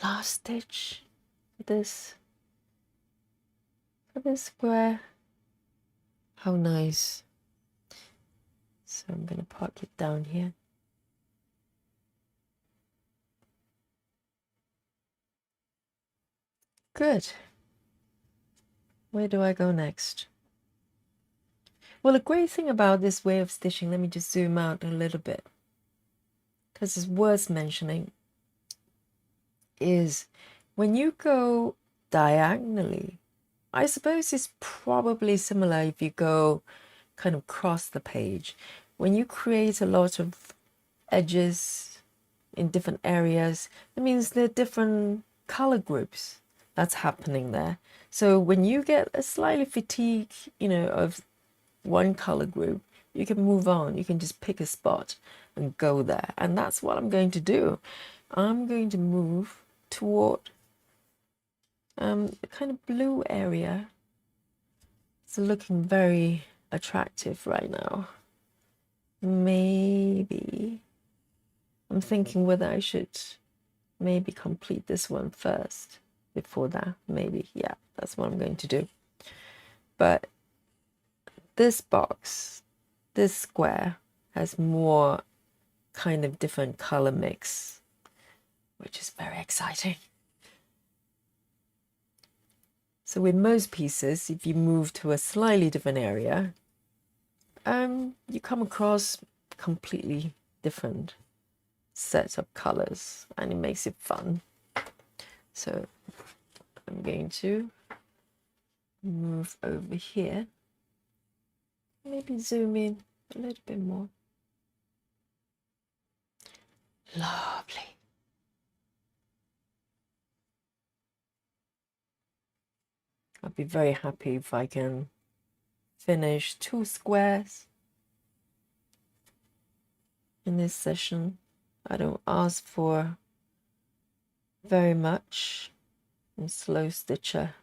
Last stitch for this square. How nice. So I'm going to park it down here. Good. Where do I go next? Well, the great thing about this way of stitching, let me just zoom out a little bit, because it's worth mentioning, is when you go diagonally, I suppose it's probably similar if you go kind of across the page. When you create a lot of edges in different areas, it means there are different color groups that's happening there. So when you get a slightly fatigue, of one color group, you can move on. You can just pick a spot and go there. And that's what I'm going to do. I'm going to move toward the kind of blue area. It's looking very attractive right now. Maybe I'm thinking whether I should maybe complete this one first before that. Maybe, yeah, that's what I'm going to do. But this box, this square, has more kind of different color mix, which is very exciting. So with most pieces, if you move to a slightly different area, you come across completely different sets of colors, and it makes it fun. So I'm going to move over here, maybe zoom in a little bit more. Lovely. I'd be very happy if I can finish 2 squares in this session. I don't ask for very much. I'm slow stitcher.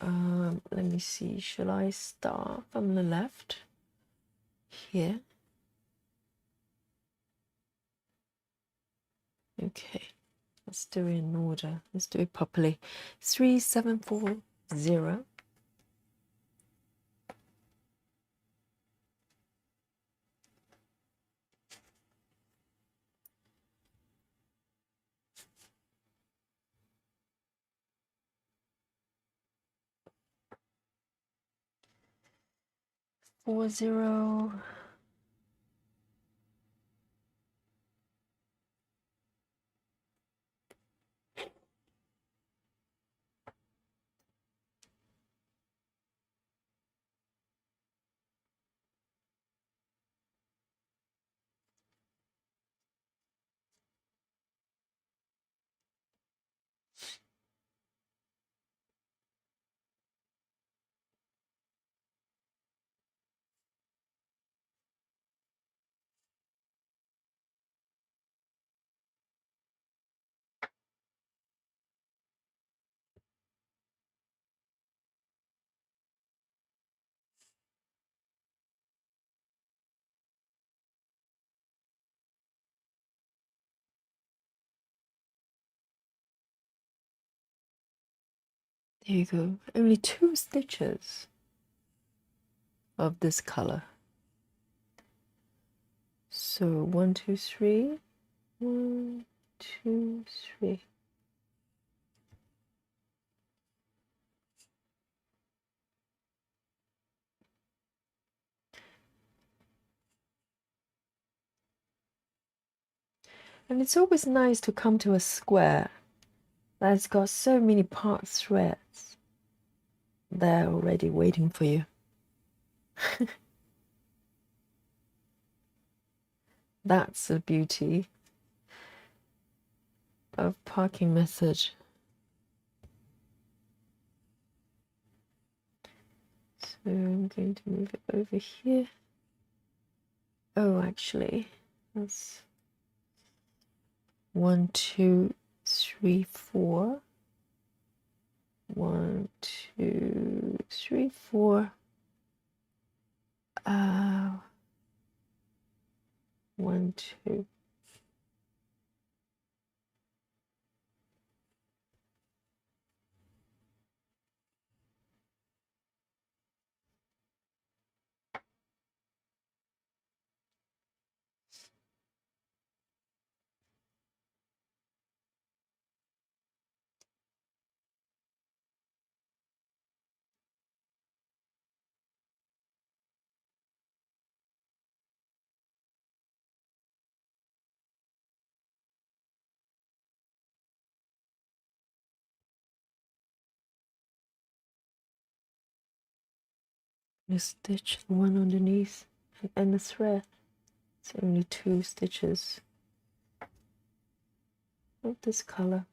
Let me see, should I start from the left here? Okay, let's do it in order. Let's do it properly. 3, 7, 4, 0. Four, 0. Here you go. Only 2 stitches of this color. So 1, 2, 3. 1, 2, 3. And it's always nice to come to a square that's got so many part threads there already waiting for you. That's the beauty of parking method. So I'm going to move it over here. Oh, actually, that's 1, 2, 3, 4. 1, 2, 3, 4. 1, 2. You stitch the one underneath and end the thread. It's only 2 stitches of this color.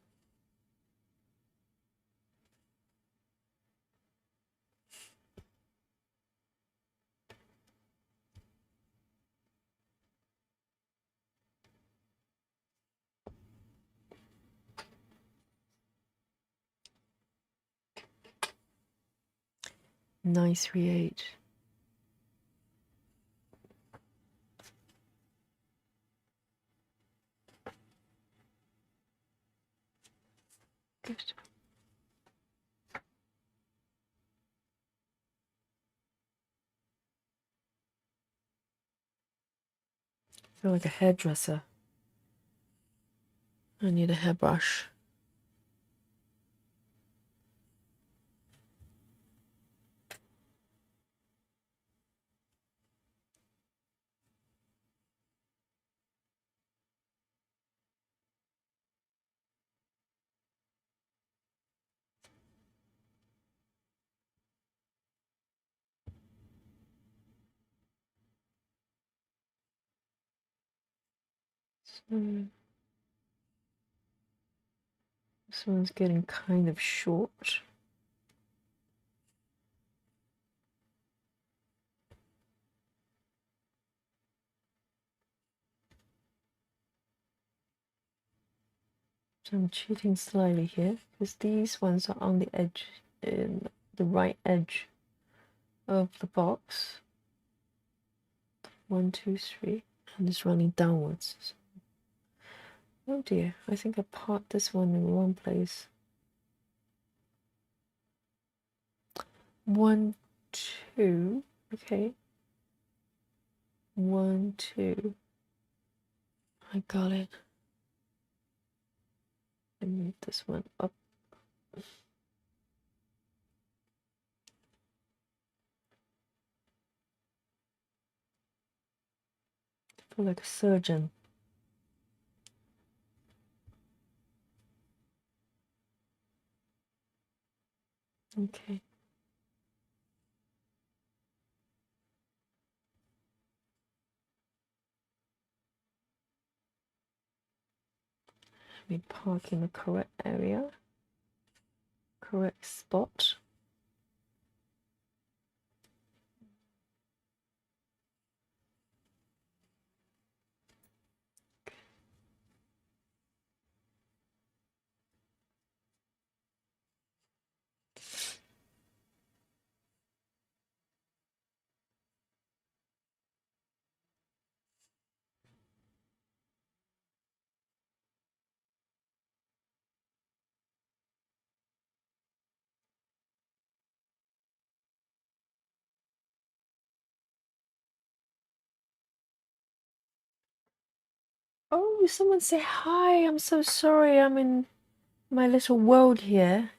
Nice 3/8. Good. I feel like a hairdresser. I need a hairbrush. So this one's getting kind of short. So I'm cheating slightly here because these ones are on the edge, in the right edge of the box. 1, 2, 3, and it's running downwards. Oh dear, I think I parked this one in the wrong place. 1, 2, okay. 1, 2. I got it. I move this one up. I feel like a surgeon. Okay. Let me park in the correct area, correct spot. Oh, someone say hi. I'm so sorry. I'm in my little world here.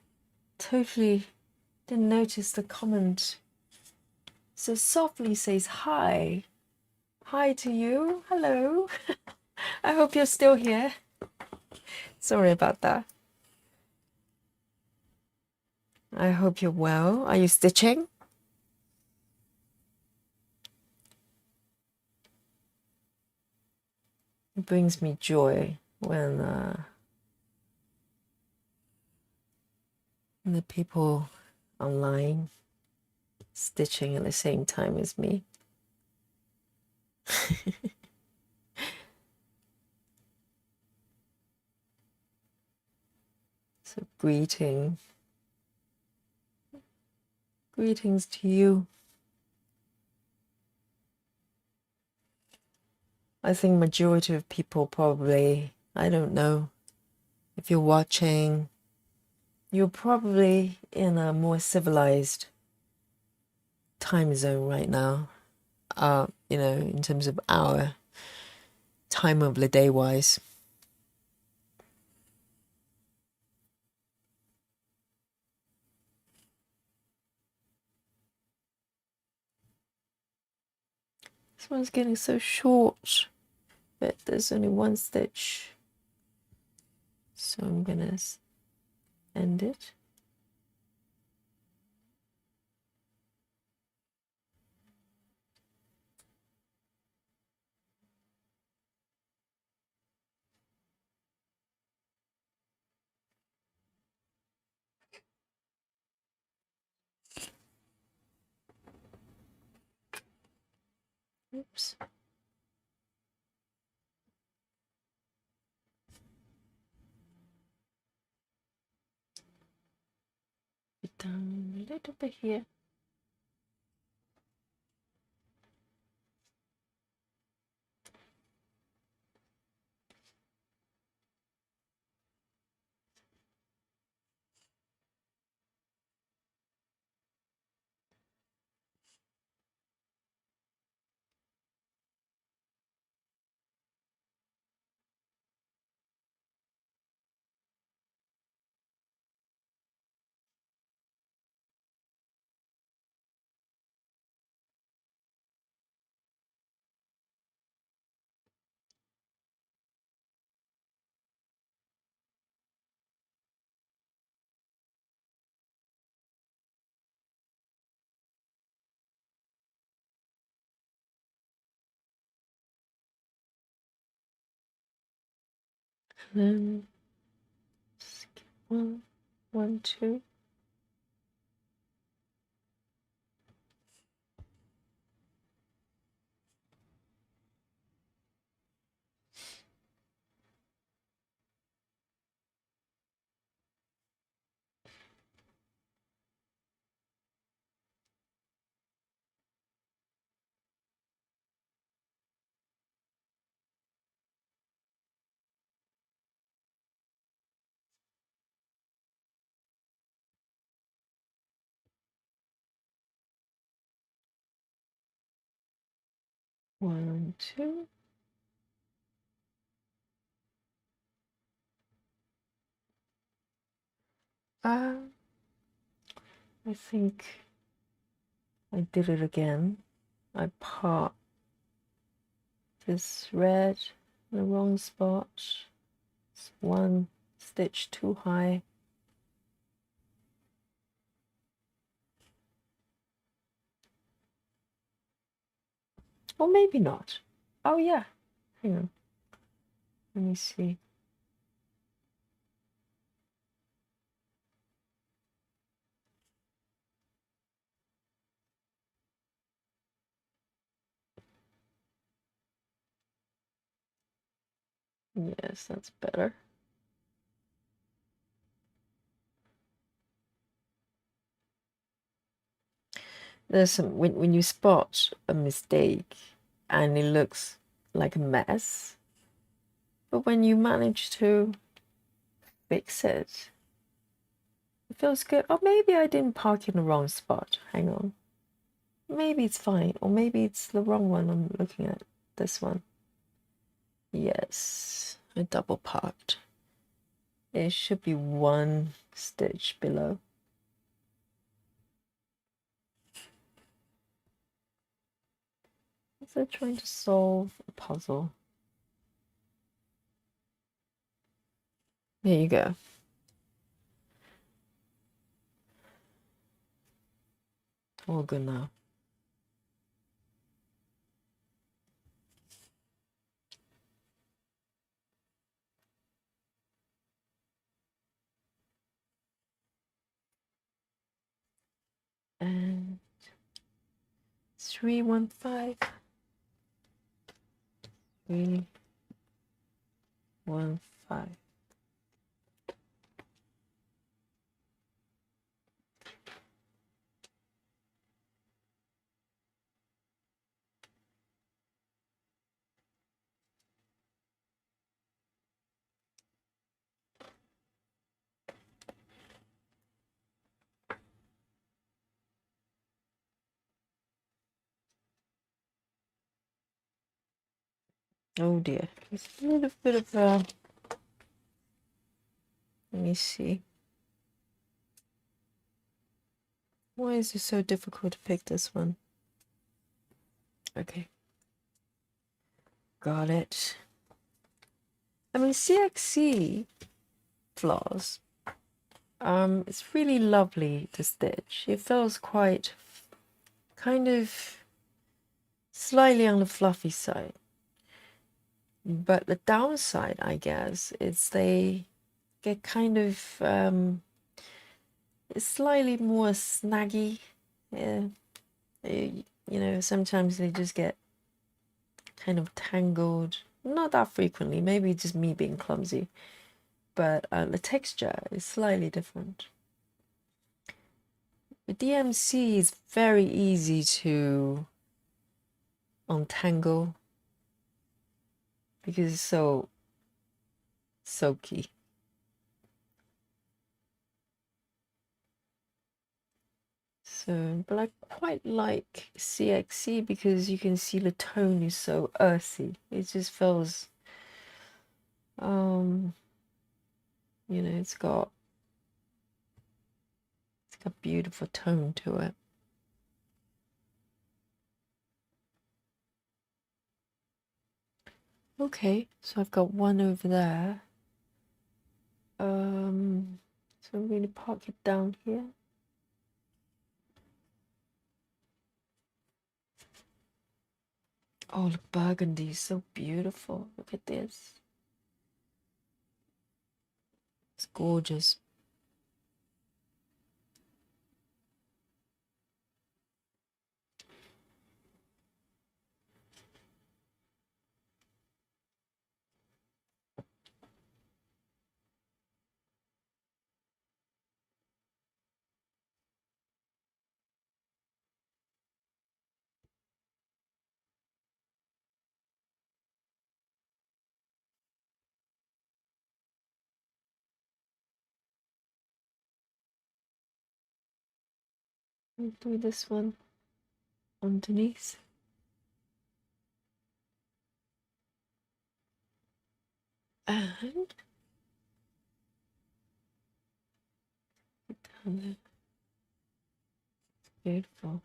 Totally didn't notice the comment. So softly says hi. Hi to you. Hello. I hope you're still here. Sorry about that. I hope you're well. Are you stitching? It brings me joy when the people online stitching at the same time as me. So greetings to you. I think majority of people probably, I don't know, if you're watching, you're probably in a more civilized time zone right now. In terms of our time of the day wise. This one's getting so short, but there's only one stitch. So I'm gonna end it. Oops. Down a little bit here. And then skip one, two. One, two. I think I did it again. I part this red in the wrong spot. It's one stitch too high. Or maybe not. Oh yeah. Hang on. Let me see. Yes, that's better. There's some when you spot a mistake and it looks like a mess, but when you manage to fix it, it feels good. Or maybe I didn't park in the wrong spot. Hang on. Maybe it's fine, or maybe it's the wrong one I'm looking at. This one. Yes, a double part. It should be one stitch below. So trying to solve a puzzle. There you go. All good now. And 315. 315. Oh dear, it's a little bit of a. Let me see. Why is it so difficult to pick this one? Okay. Got it. I mean, CXC floss. It's really lovely to stitch. It feels quite kind of slightly on the fluffy side. But the downside, I guess, is they get kind of it's slightly more snaggy. Yeah. You know, sometimes they just get kind of tangled. Not that frequently, maybe just me being clumsy. But the texture is slightly different. The DMC is very easy to untangle because it's so soaky. So, but I quite like CXC because you can see the tone is so earthy. It just feels, you know, it's got beautiful tone to it. Okay, so I've got one over there. So I'm going to park it down here. Oh, the burgundy is so beautiful. Look at this. It's gorgeous. I'll do this one underneath. And down there. Beautiful.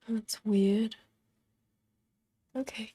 That's weird. Okay.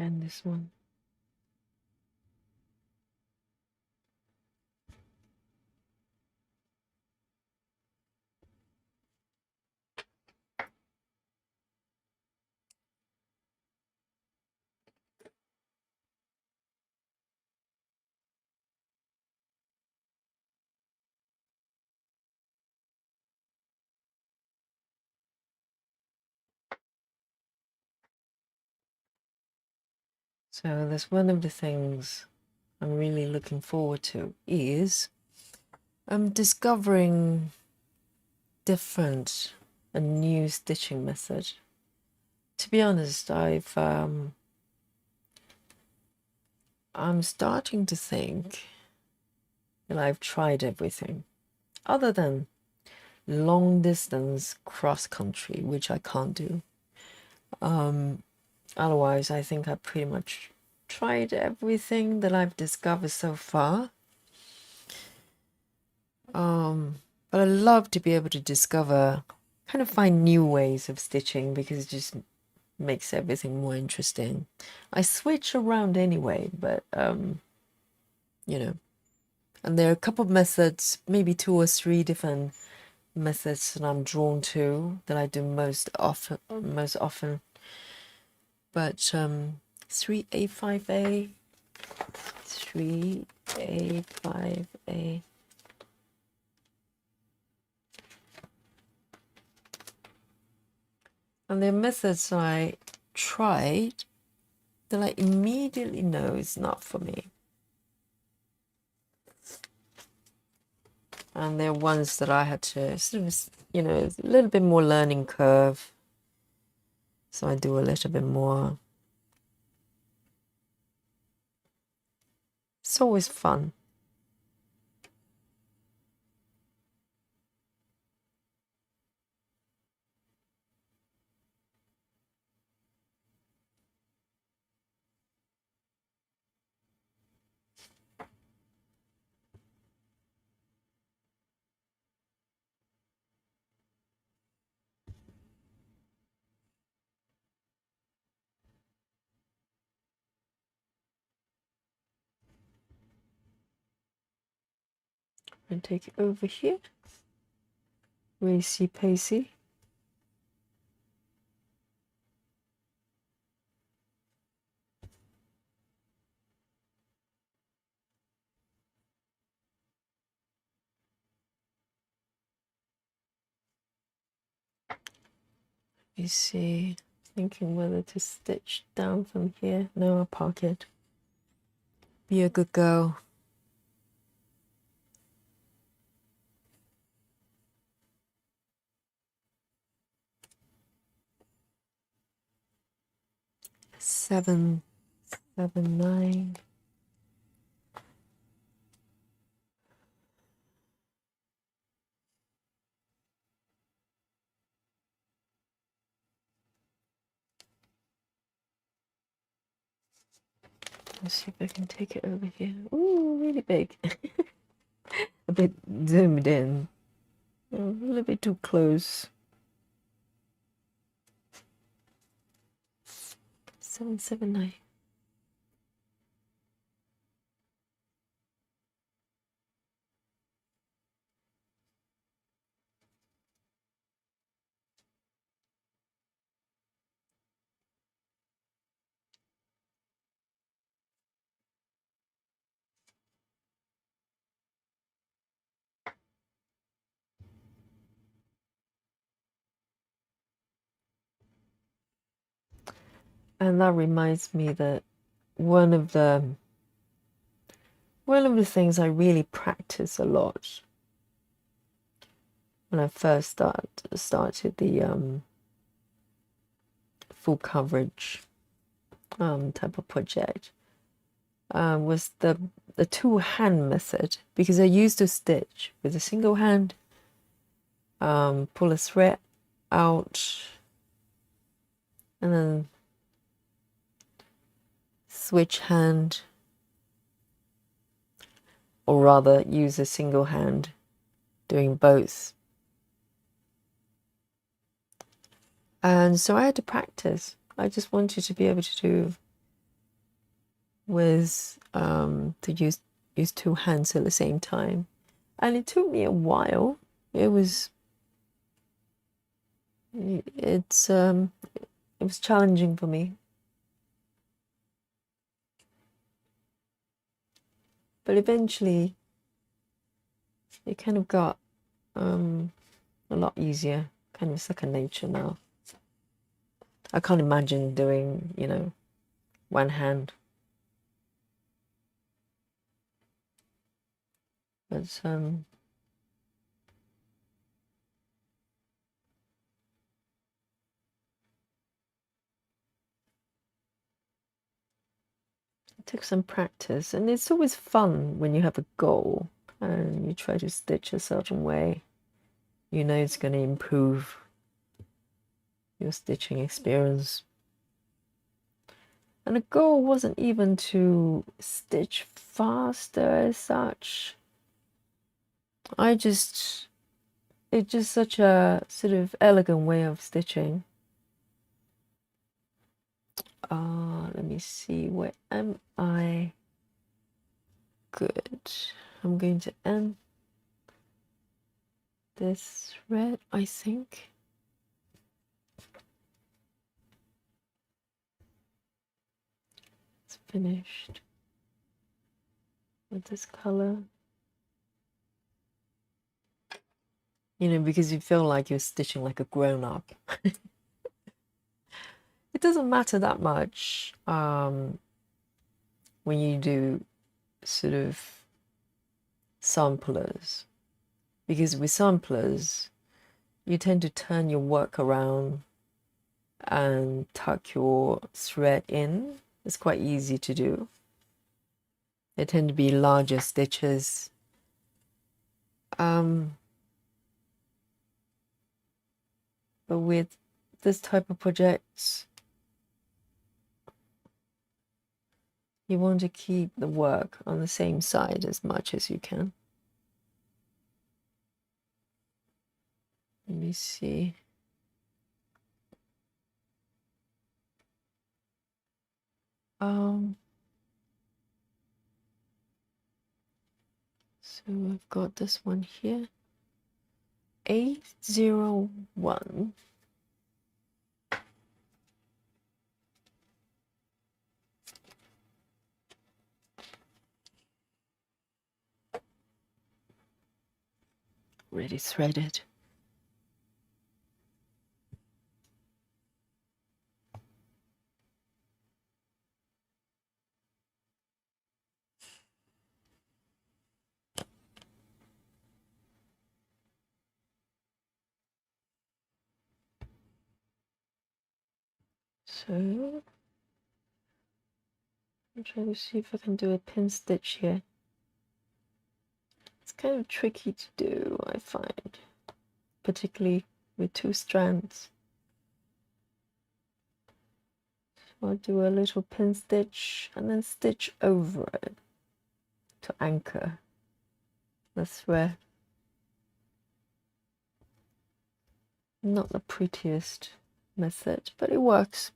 And this one. So that's one of the things I'm really looking forward to is discovering different and new stitching method. To be honest, I'm starting to think that I've tried everything other than long distance cross country, which I can't do. Otherwise, I think I pretty much tried everything that I've discovered so far. But I love to be able to discover, kind of find new ways of stitching because it just makes everything more interesting. I switch around anyway, but you know, and there are a couple of methods, maybe 2 or 3 different methods that I'm drawn to that I do most often. But 3A5A, 3A5A. And there are methods I tried that I immediately know is not for me. And there are ones that I had to sort of, you know, a little bit more learning curve. So I do a little bit more. It's always fun. And take it over here. Racy Pacey. You see, thinking whether to stitch down from here. No, I'll park it. Be a good girl. Seven, 9. Let's see if I can take it over here. Ooh, really big. A bit zoomed in. A little bit too close. 779. And that reminds me that one of the things I really practice a lot when I first started the full coverage type of project was the 2-hand method, because I used to stitch with a single hand, pull a thread out, and then switch hand, or rather use a single hand doing both. And so I had to practice. I just wanted to be able to do was to use two hands at the same time, and it took me a while. It was challenging for me, but eventually it kind of got a lot easier, kind of second nature now. I can't imagine doing, one hand. But it took some practice, and it's always fun when you have a goal and you try to stitch a certain way. You know it's going to improve your stitching experience. And the goal wasn't even to stitch faster as such. It's just such a sort of elegant way of stitching. Let me see, where am I? Good. I'm going to end this thread, I think. It's finished with this color. Because you feel like you're stitching like a grown-up. It doesn't matter that much when you do sort of samplers, because with samplers you tend to turn your work around and tuck your thread in. It's quite easy to do. They tend to be larger stitches. But with this type of projects, you want to keep the work on the same side as much as you can. Let me see. So I've got this one here, A01. Already threaded. So I'm trying to see if I can do a pin stitch here. It's kind of tricky to do, I find, particularly with two strands. So I'll do a little pin stitch and then stitch over it to anchor the thread. Not the prettiest method, but it works.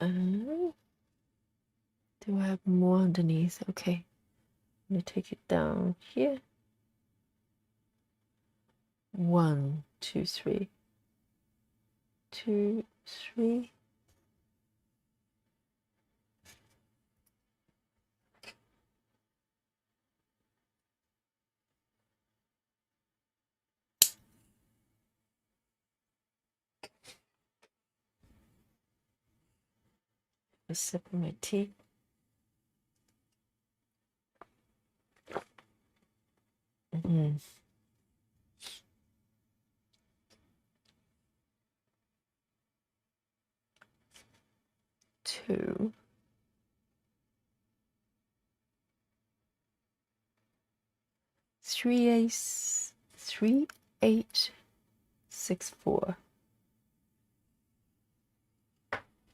And do I have more underneath? Okay, I'm going to take it down here. 1, 2, 3. 2, 3. A sip of my tea. Mm-hmm. 2. 3, 8, 6, 4.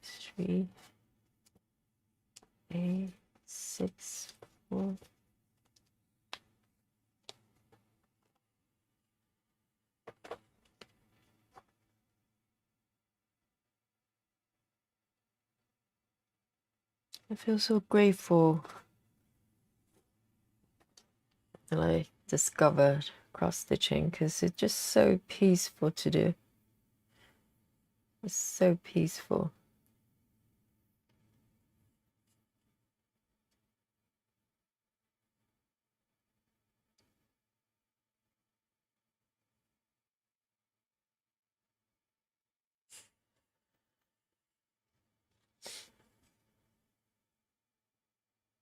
3, 8, 6, 4. I feel so grateful that I discovered cross stitching because it's just so peaceful to do. It's so peaceful.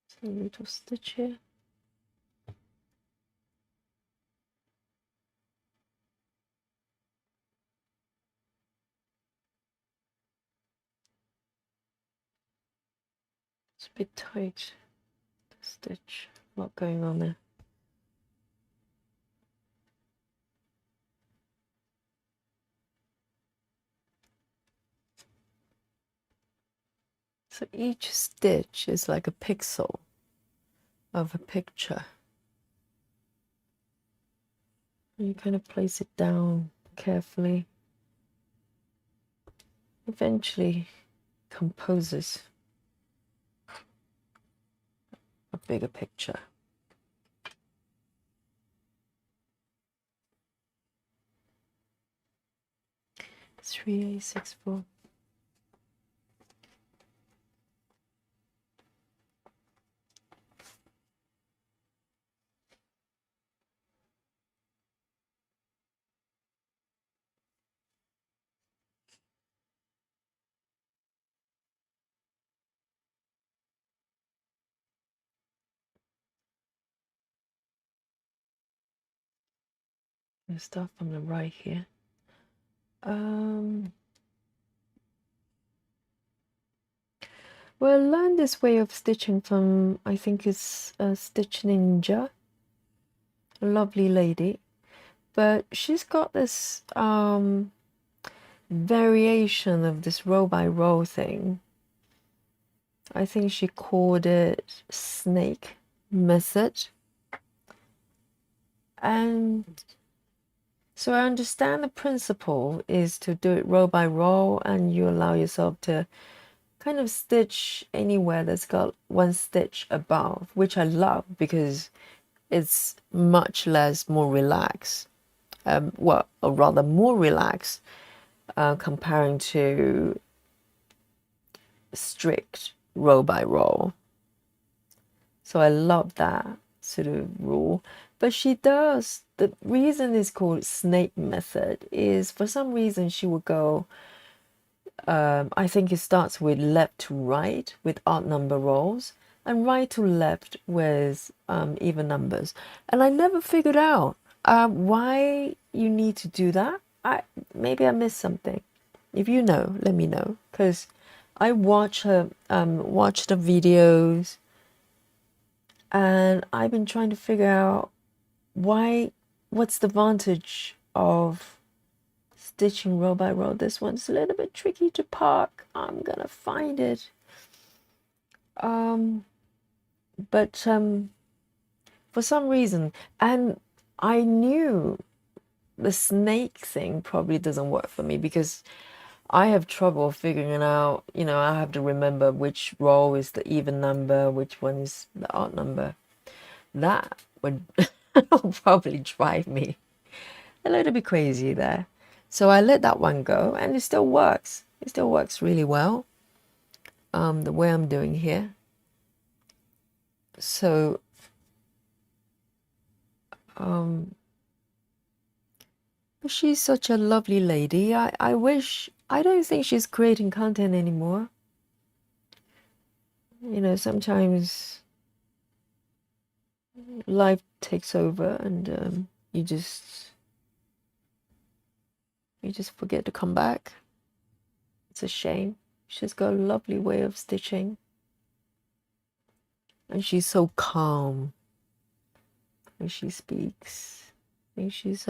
So a little stitch here. It's a bit tight, the stitch. A lot going on there. So each stitch is like a pixel of a picture. And you kind of place it down carefully. Eventually composes a bigger picture. Three, 6, 4. I'm gonna start from the right here. Well, I learned this way of stitching from, I think it's Stitch Ninja, a lovely lady, but she's got this variation of this row by row thing. I think she called it snake method. And so I understand the principle is to do it row by row, and you allow yourself to kind of stitch anywhere that's got one stitch above, which I love because it's much less, more relaxed. Well, or rather more relaxed comparing to strict row by row. So I love that sort of rule. But she does, the reason it's called snake method is for some reason she would go, I think it starts with left to right with odd number rows and right to left with even numbers. And I never figured out why you need to do that. Maybe I missed something. If you know, let me know, because I watch her watch the videos, and I've been trying to figure out what's the advantage of stitching row by row. This one's a little bit tricky to park. I'm gonna find it. But for some reason, and I knew the snake thing probably doesn't work for me because I have trouble figuring out, I have to remember which row is the even number, which one is the odd number. That would probably drive me a little bit crazy there. So I let that one go, and it still works. It still works really well, the way I'm doing here. So, she's such a lovely lady. I wish, I don't think she's creating content anymore. Sometimes life takes over, and you just forget to come back. It's a shame. She's got a lovely way of stitching, and she's so calm when she speaks. I think she's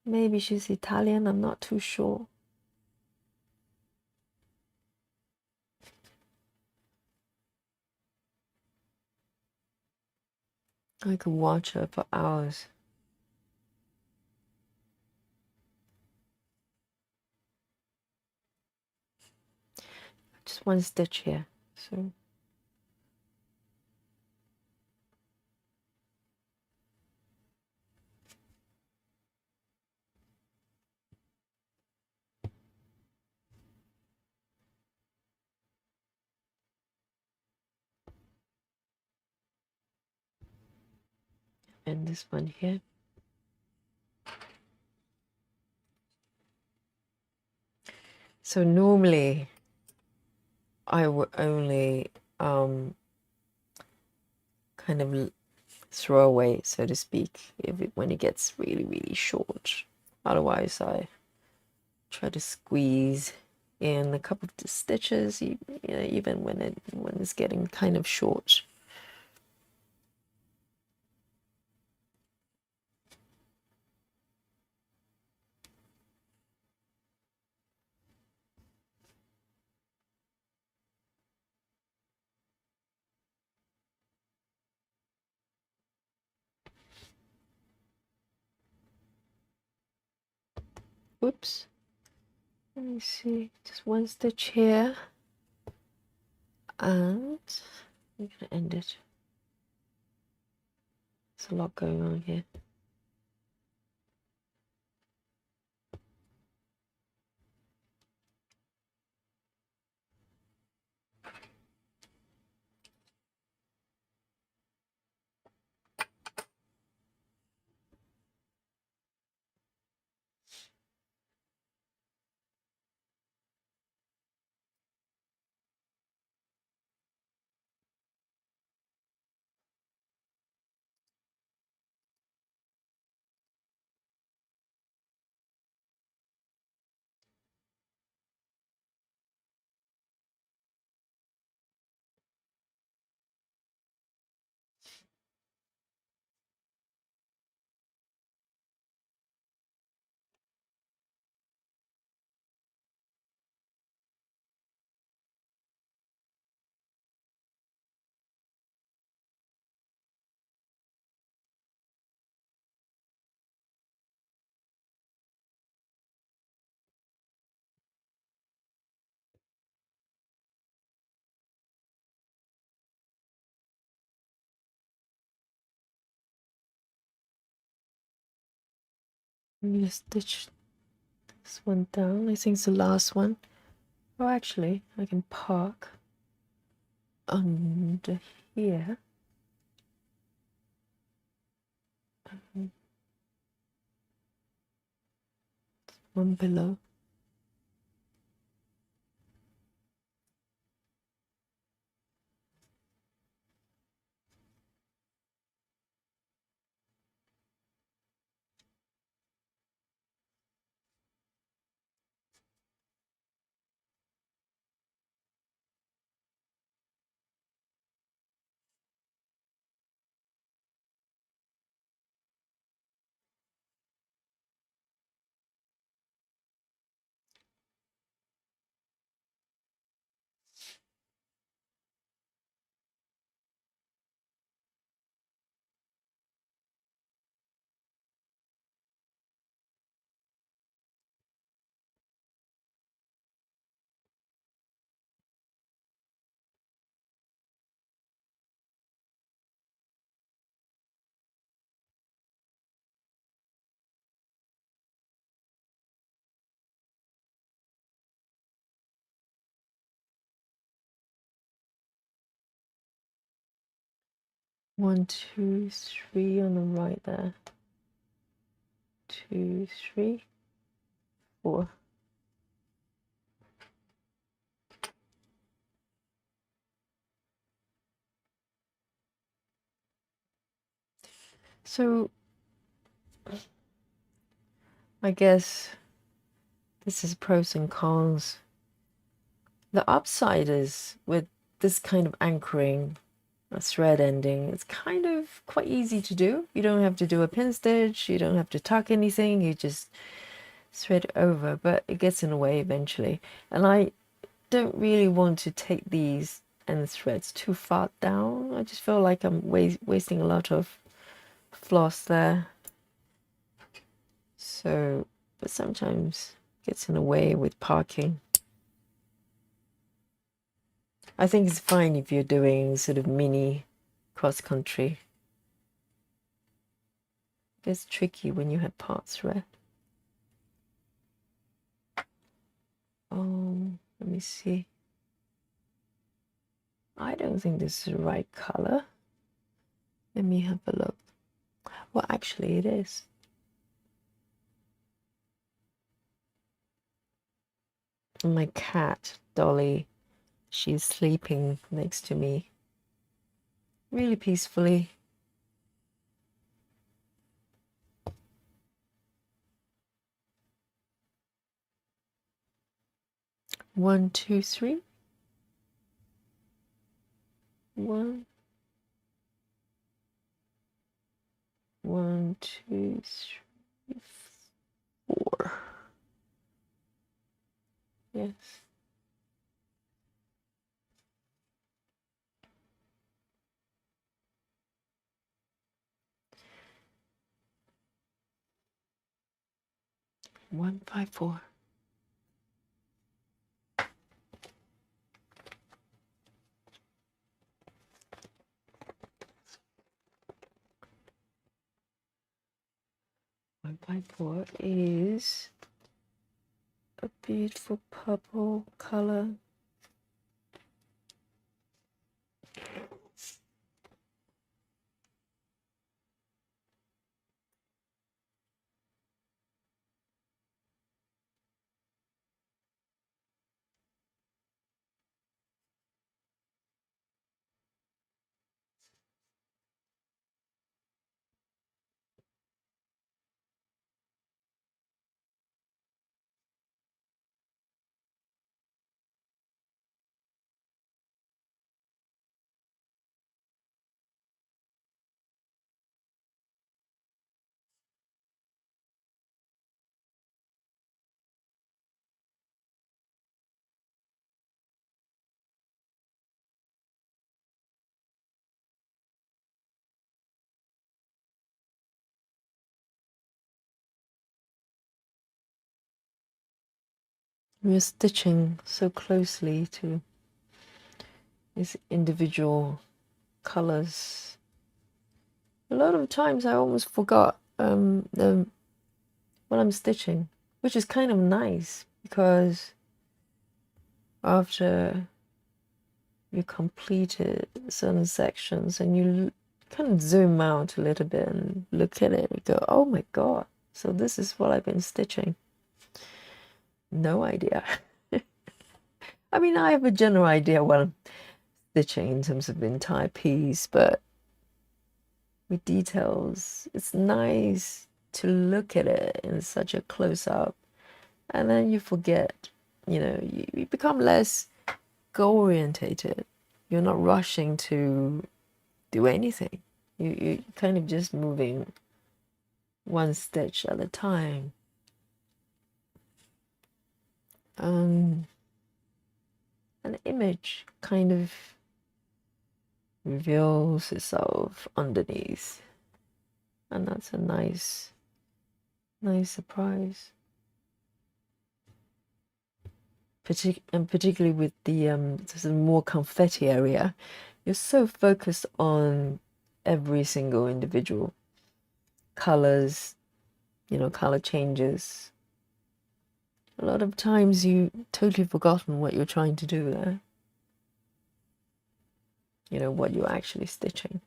maybe she's Italian, I'm not too sure. I could watch her for hours. just one stitch here. So and this one here. So normally I would only kind of throw away, so to speak, when it gets really, really short. Otherwise, I try to squeeze in a couple of stitches, even when it's getting kind of short. Whoops. Let me see, just one stitch here, and I'm gonna end it. There's a lot going on here. I'm gonna stitch this one down. I think it's the last one. Oh, actually, I can park under here. One below. One, two, three on the right there. 2, 3, 4. So I guess this is pros and cons. The upside is with this kind of anchoring, a thread ending, it's kind of quite easy to do. You don't have to do a pin stitch, you don't have to tuck anything, you just thread over, but it gets in the way eventually. And I don't really want to take these end threads too far down. I just feel like I'm wasting a lot of floss there. So, but sometimes it gets in the way with parking. I think it's fine if you're doing sort of mini cross country. It's tricky when you have parts red. Let me see. I don't think this is the right color. Let me have a look. Well, actually it is. My cat, Dolly, she's sleeping next to me really peacefully. One, two, three. One, two, three, four. Yes. One, five, four. One, five, four is a beautiful purple color. We're stitching so closely to these individual colors. A lot of times I almost forgot what I'm stitching, which is kind of nice because after you completed certain sections and you kind of zoom out a little bit and look at it and go, oh my god, so this is what I've been stitching. No idea. I mean, I have a general idea what I'm stitching in terms of the entire piece, but with details, it's nice to look at it in such a close-up, and then you forget, you become less goal-orientated. You're not rushing to do anything. You're kind of just moving one stitch at a time. An image kind of reveals itself underneath, and that's a nice surprise. And particularly with the sort of more confetti area, you're so focused on every single individual colors, color changes. A lot of times you totally forgotten what you're trying to do there. What you're actually stitching.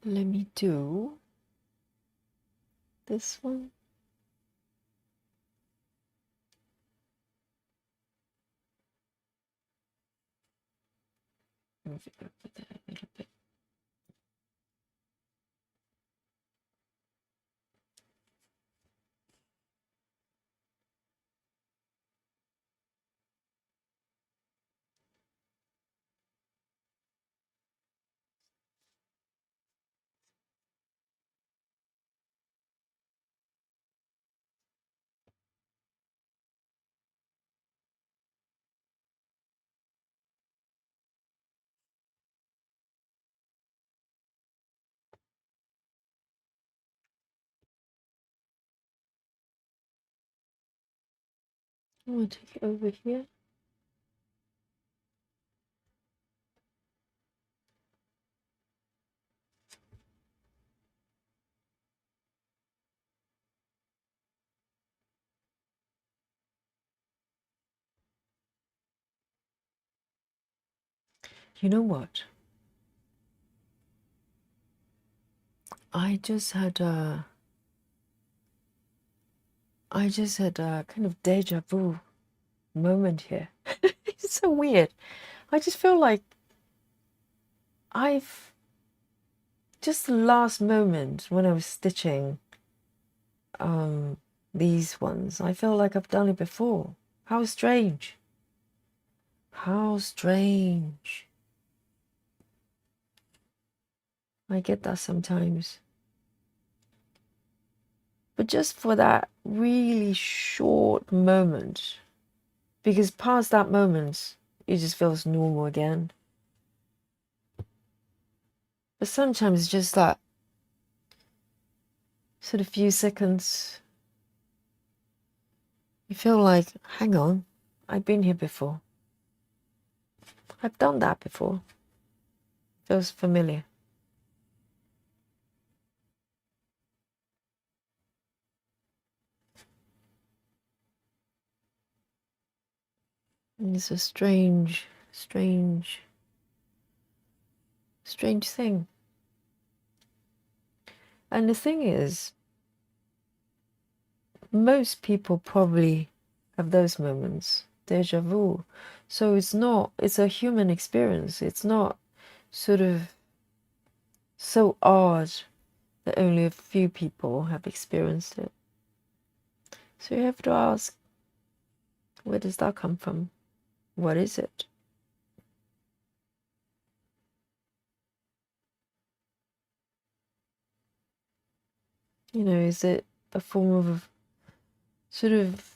Let me do this one. Move it over there a little bit. I want to take it over here. You know what? I just had a kind of deja vu moment here. It's so weird. I just feel like I've just the last moment when I was stitching um these ones, I feel like I've done it before. How strange. How strange. I get that sometimes. But just for that really short moment, because past that moment, it just feels normal again. But sometimes it's just that sort of few seconds, you feel like, hang on, I've been here before. I've done that before. Feels familiar. And it's a strange thing. And the thing is, most people probably have those moments, deja vu. So it's a human experience. It's not sort of so odd that only a few people have experienced it. So you have to ask, where does that come from? What is it? You know, is it a form of sort of,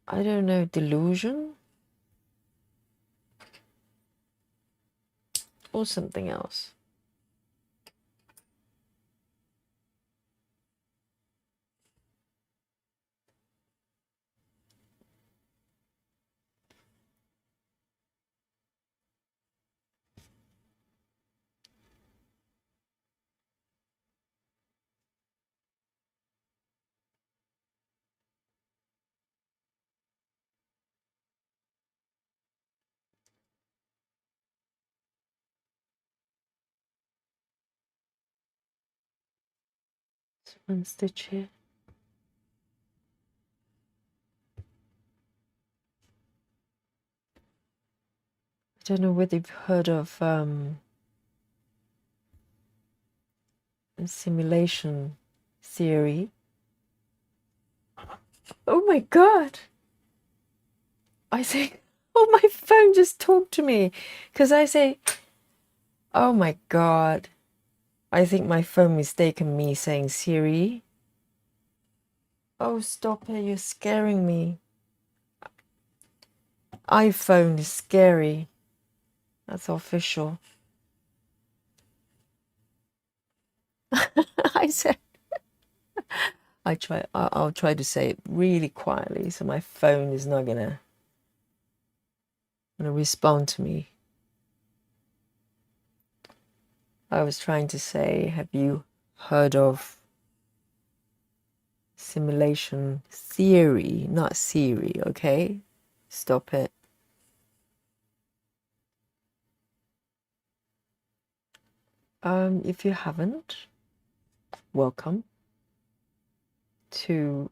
I don't know, delusion? Or something else? So one stitch here. I don't know whether you've heard of simulation theory. Oh my god! I think, oh, my phone just talked to me. Because I say, oh my god. I think my phone mistaken me saying Siri. Oh, stop it, you're scaring me. iPhone is scary. That's official. I said, I'll try to say it really quietly so my phone is not gonna respond to me. I was trying to say, have you heard of simulation theory, not Siri, okay? Stop it. If you haven't, welcome to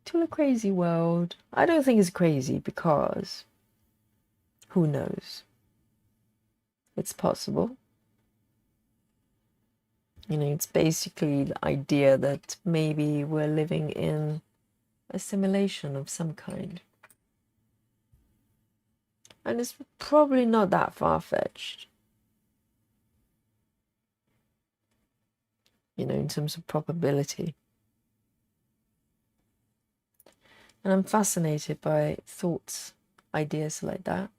to the crazy world. I don't think it's crazy because who knows? It's possible. You know, it's basically the idea that maybe we're living in a simulation of some kind. And it's probably not that far-fetched, you know, in terms of probability. And I'm fascinated by thoughts, ideas like that,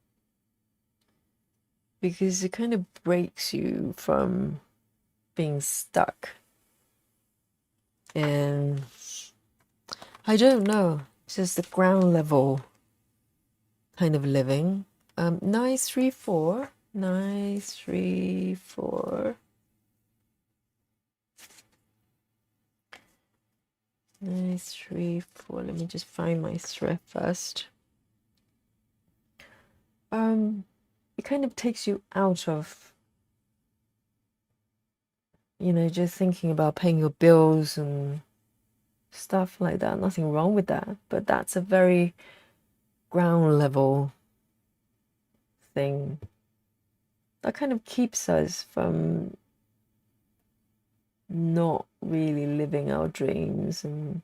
because it kind of breaks you from being stuck in I don't know. It's just the ground level kind of living. 934, 934, 934. Let me just find my thread first. It kind of takes you out of, just thinking about paying your bills and stuff like that. Nothing wrong with that, but that's a very ground level thing that kind of keeps us from not really living our dreams and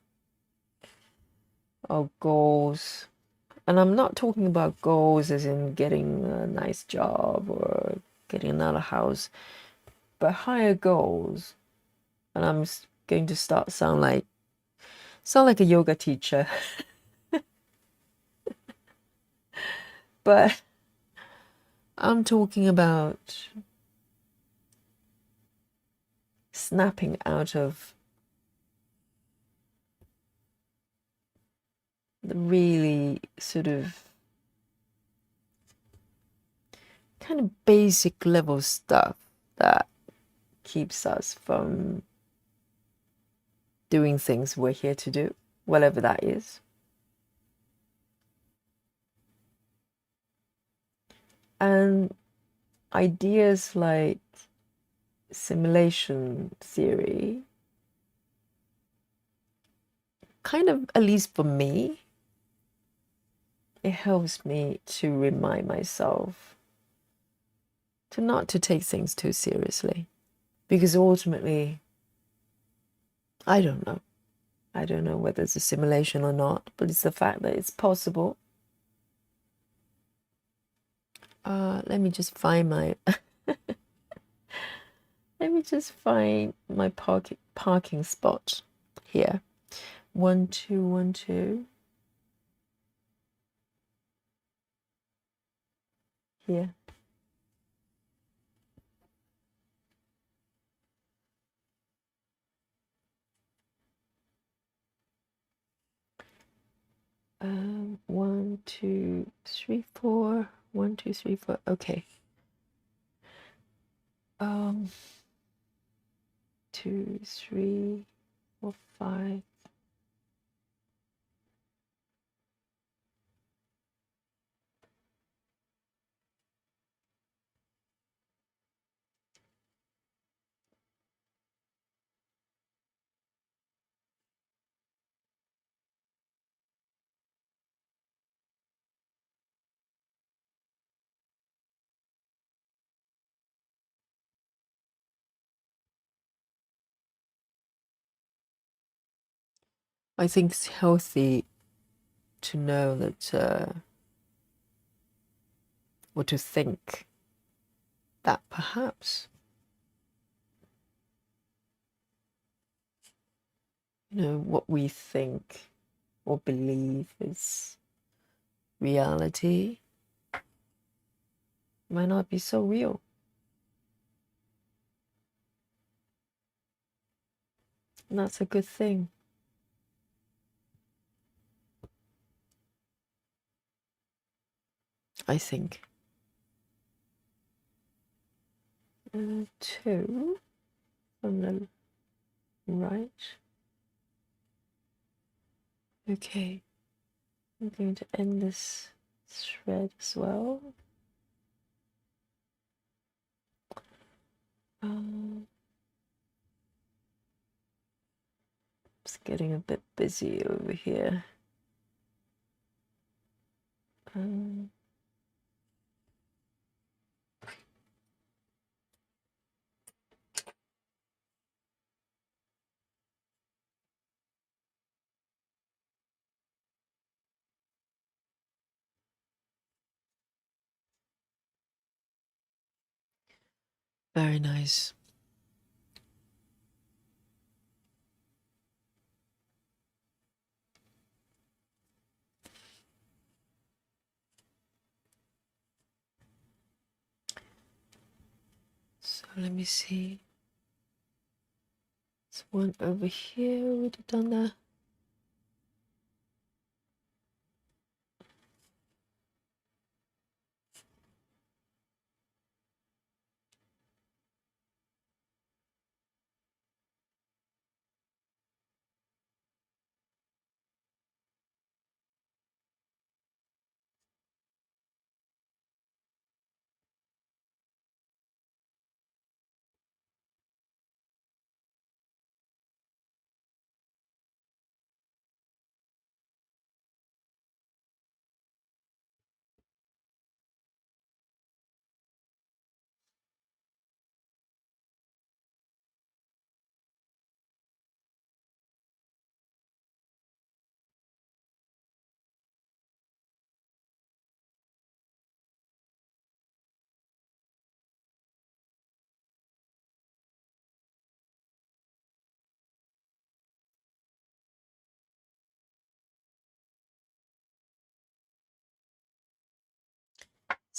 our goals. And I'm not talking about goals as in getting a nice job or getting another house, but higher goals. And I'm going to sound like a yoga teacher. But I'm talking about snapping out of the really sort of kind of basic level stuff that keeps us from doing things we're here to do, whatever that is. And ideas like simulation theory kind of, at least for me, it helps me to remind myself to not to take things too seriously, because ultimately I don't know whether it's a simulation or not, but it's the fact that it's possible. Let me just find my parking spot here. 1212 here. One, two, three, four. 1, 2, 3, 4. Okay. 2, 3, 4, 5. I think it's healthy to know that, or to think that perhaps, what we think or believe is reality might not be so real. And that's a good thing. I think. 2 from the right. Okay. I'm going to end this thread as well. It's getting a bit busy over here. Very nice. So let me see. There's one over here. We'd have done that.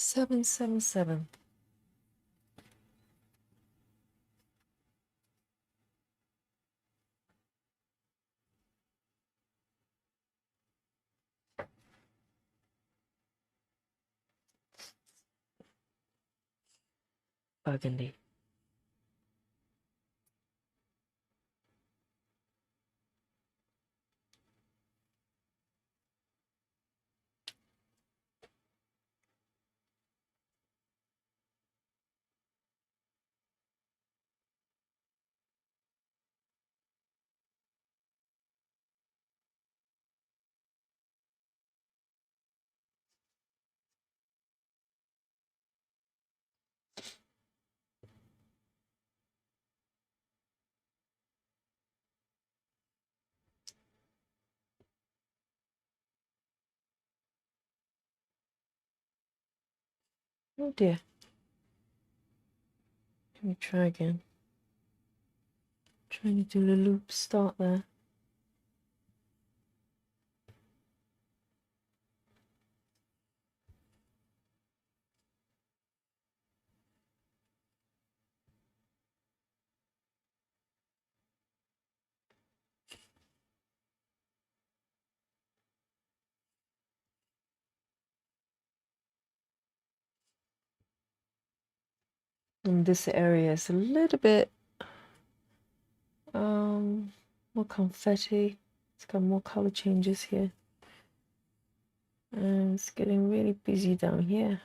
777. Burgundy. Oh dear. Let me try again. Trying to do the loop start there. And this area is a little bit more confetti. It's got more color changes here. And it's getting really busy down here.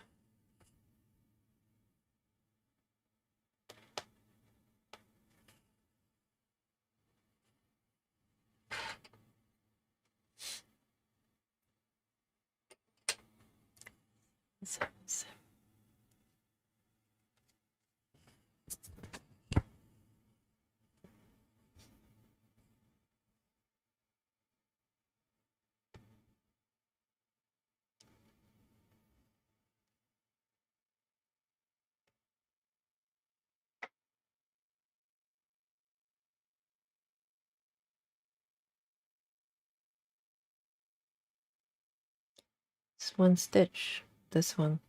It's one stitch, this one.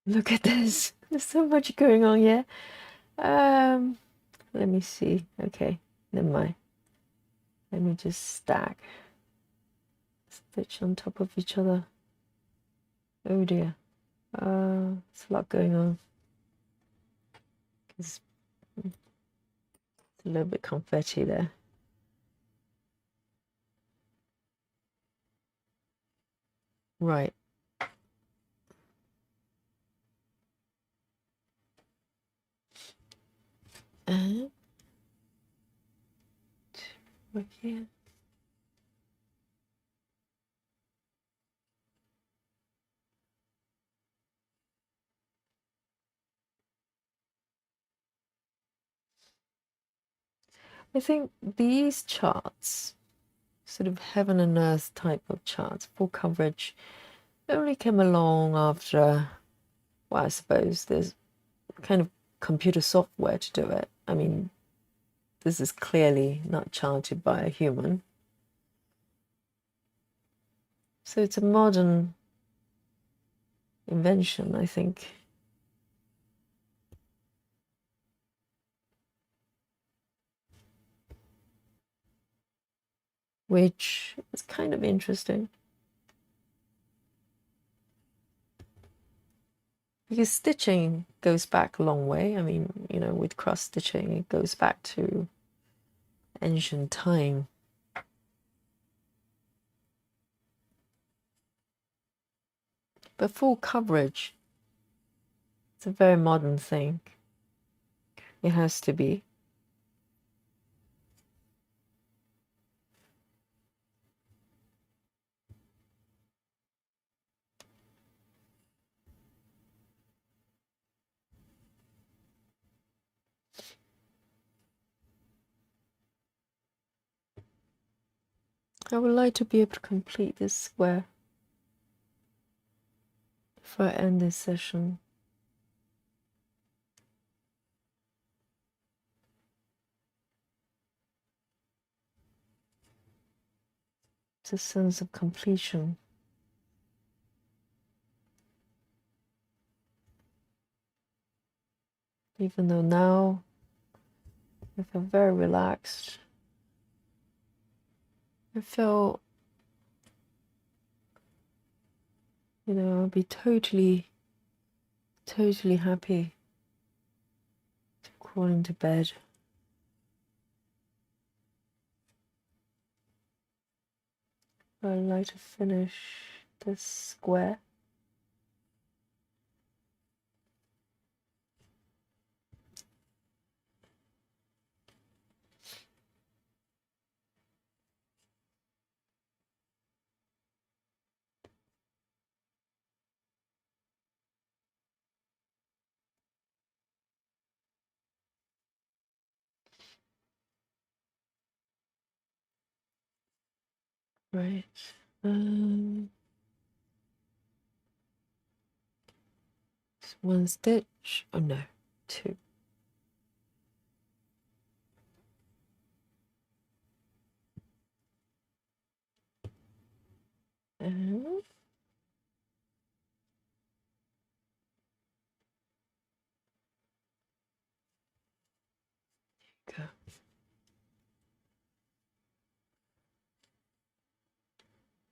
Look at this. There's so much going on here. Let me see. Okay, never mind. Let me just stack. Stitch on top of each other. Oh dear. There's a lot going on. It's a little bit confetti there. Right. And right here. I think these charts, sort of heaven and earth type of charts, full coverage, only came along after, well, I suppose there's kind of computer software to do it. I mean, this is clearly not charted by a human. So it's a modern invention, I think. Which is kind of interesting. Because stitching goes back a long way. I mean, you know, with cross stitching, it goes back to ancient time. But full coverage, it's a very modern thing. It has to be. I would like to be able to complete this square. before I end this session. It's a sense of completion. Even though now I feel very relaxed. I feel, you know, I'll be totally happy to crawl into bed. I'd like to finish this square. Right. It's one stitch. Oh no, two. And go.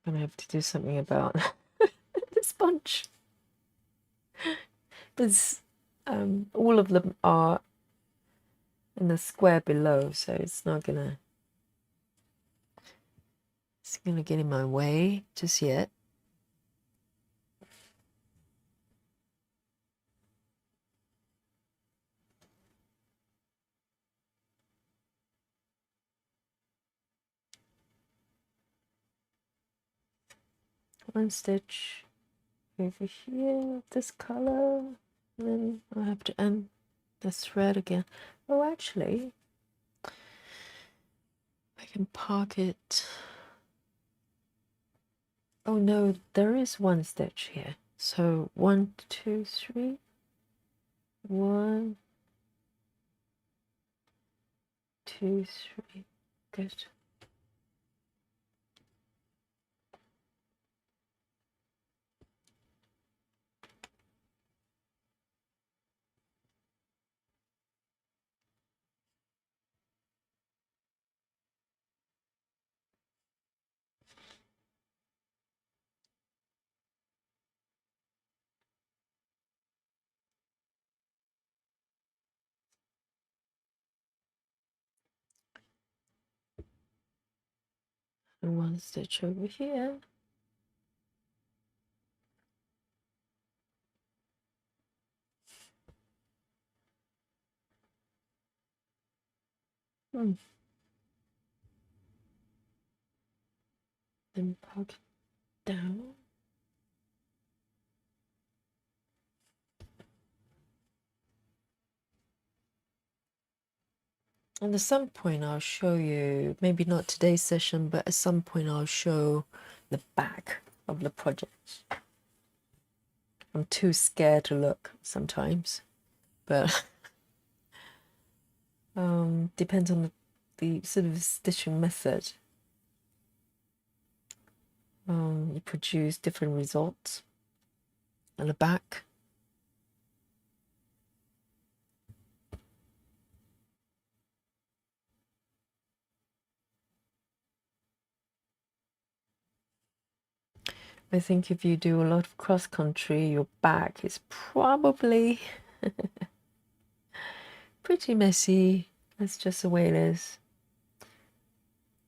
I'm gonna have to do something about this bunch. There's all of them are in the square below, so it's gonna get in my way just yet. One stitch over here, this color, and then I have to end the thread again. Oh, actually, I can park it. Oh no, there is one stitch here. So 1, 2, 3. 1, 2, 3. Good. And one stitch over here. Then park it down. And at some point I'll show you, maybe not today's session, but at some point I'll show the back of the project. I'm too scared to look sometimes, but depends on the sort of stitching method. You produce different results at the back. I think if you do a lot of cross country, your back is probably pretty messy. That's just the way it is.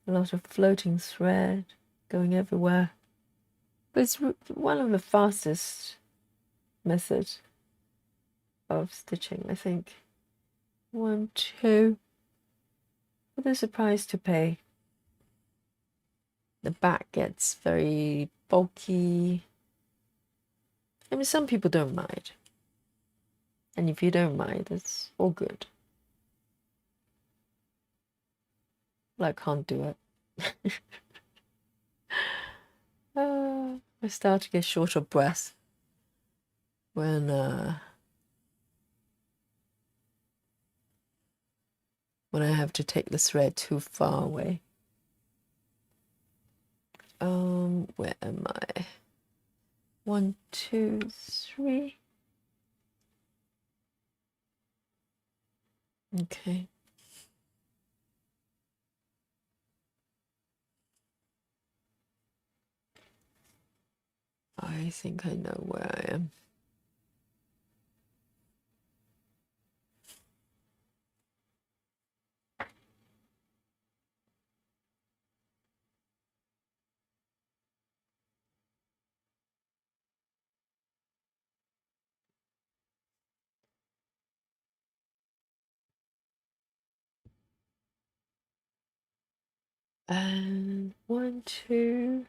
A lot of floating thread going everywhere. But it's one of the fastest methods of stitching, I think. 1, 2. With a surprise to pay. The back gets very bulky. I mean, some people don't mind. And if you don't mind, it's all good. But I can't do it. I start to get short of breath. when I have to take the thread too far away. Where am I? 1, 2, 3. Okay. I think I know where I am. And 1, 2.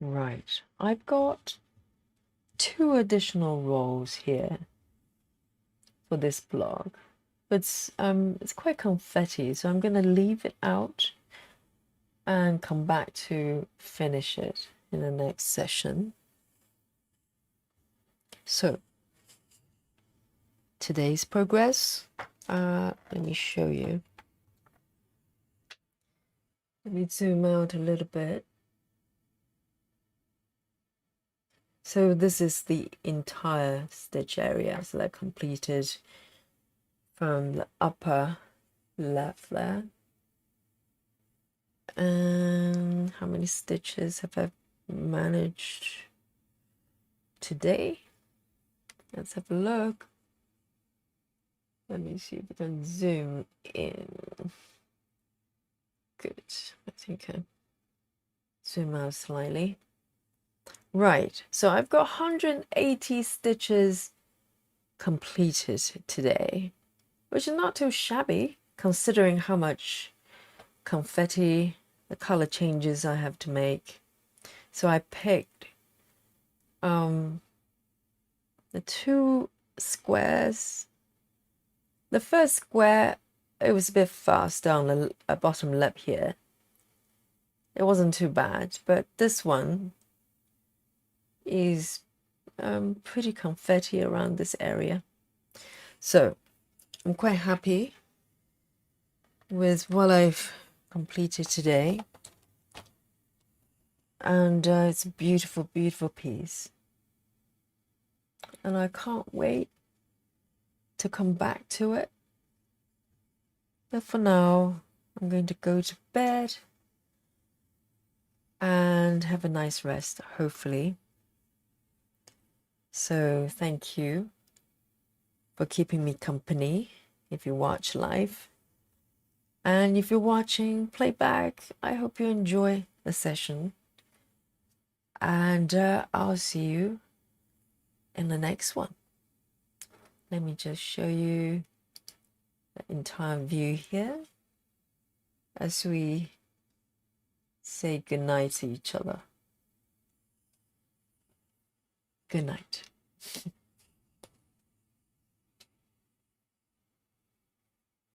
Right. I've got 2 additional rows here for this blog. It's quite confetti, so I'm going to leave it out and come back to finish it in the next session. So today's progress, let me show you. Let me zoom out a little bit. So this is the entire stitch area, so that completed from the upper left there. And how many stitches have I managed today? Let's have a look. Let me see if we can zoom in. Good. I think I zoom out slightly. Right, so I've got 180 stitches completed today, which is not too shabby considering how much confetti, the color changes I have to make. So I picked the 2 squares. The first square, it was a bit fast down the bottom lip here. It wasn't too bad, but this one is pretty confetti around this area. So I'm quite happy with what I've completed today. And it's a beautiful, beautiful piece. And I can't wait to come back to it. But for now, I'm going to go to bed and have a nice rest, hopefully. So thank you for keeping me company if you watch live. And if you're watching playback, I hope you enjoy the session. And I'll see you in the next one. Let me just show you the entire view here as we say goodnight to each other. Good night.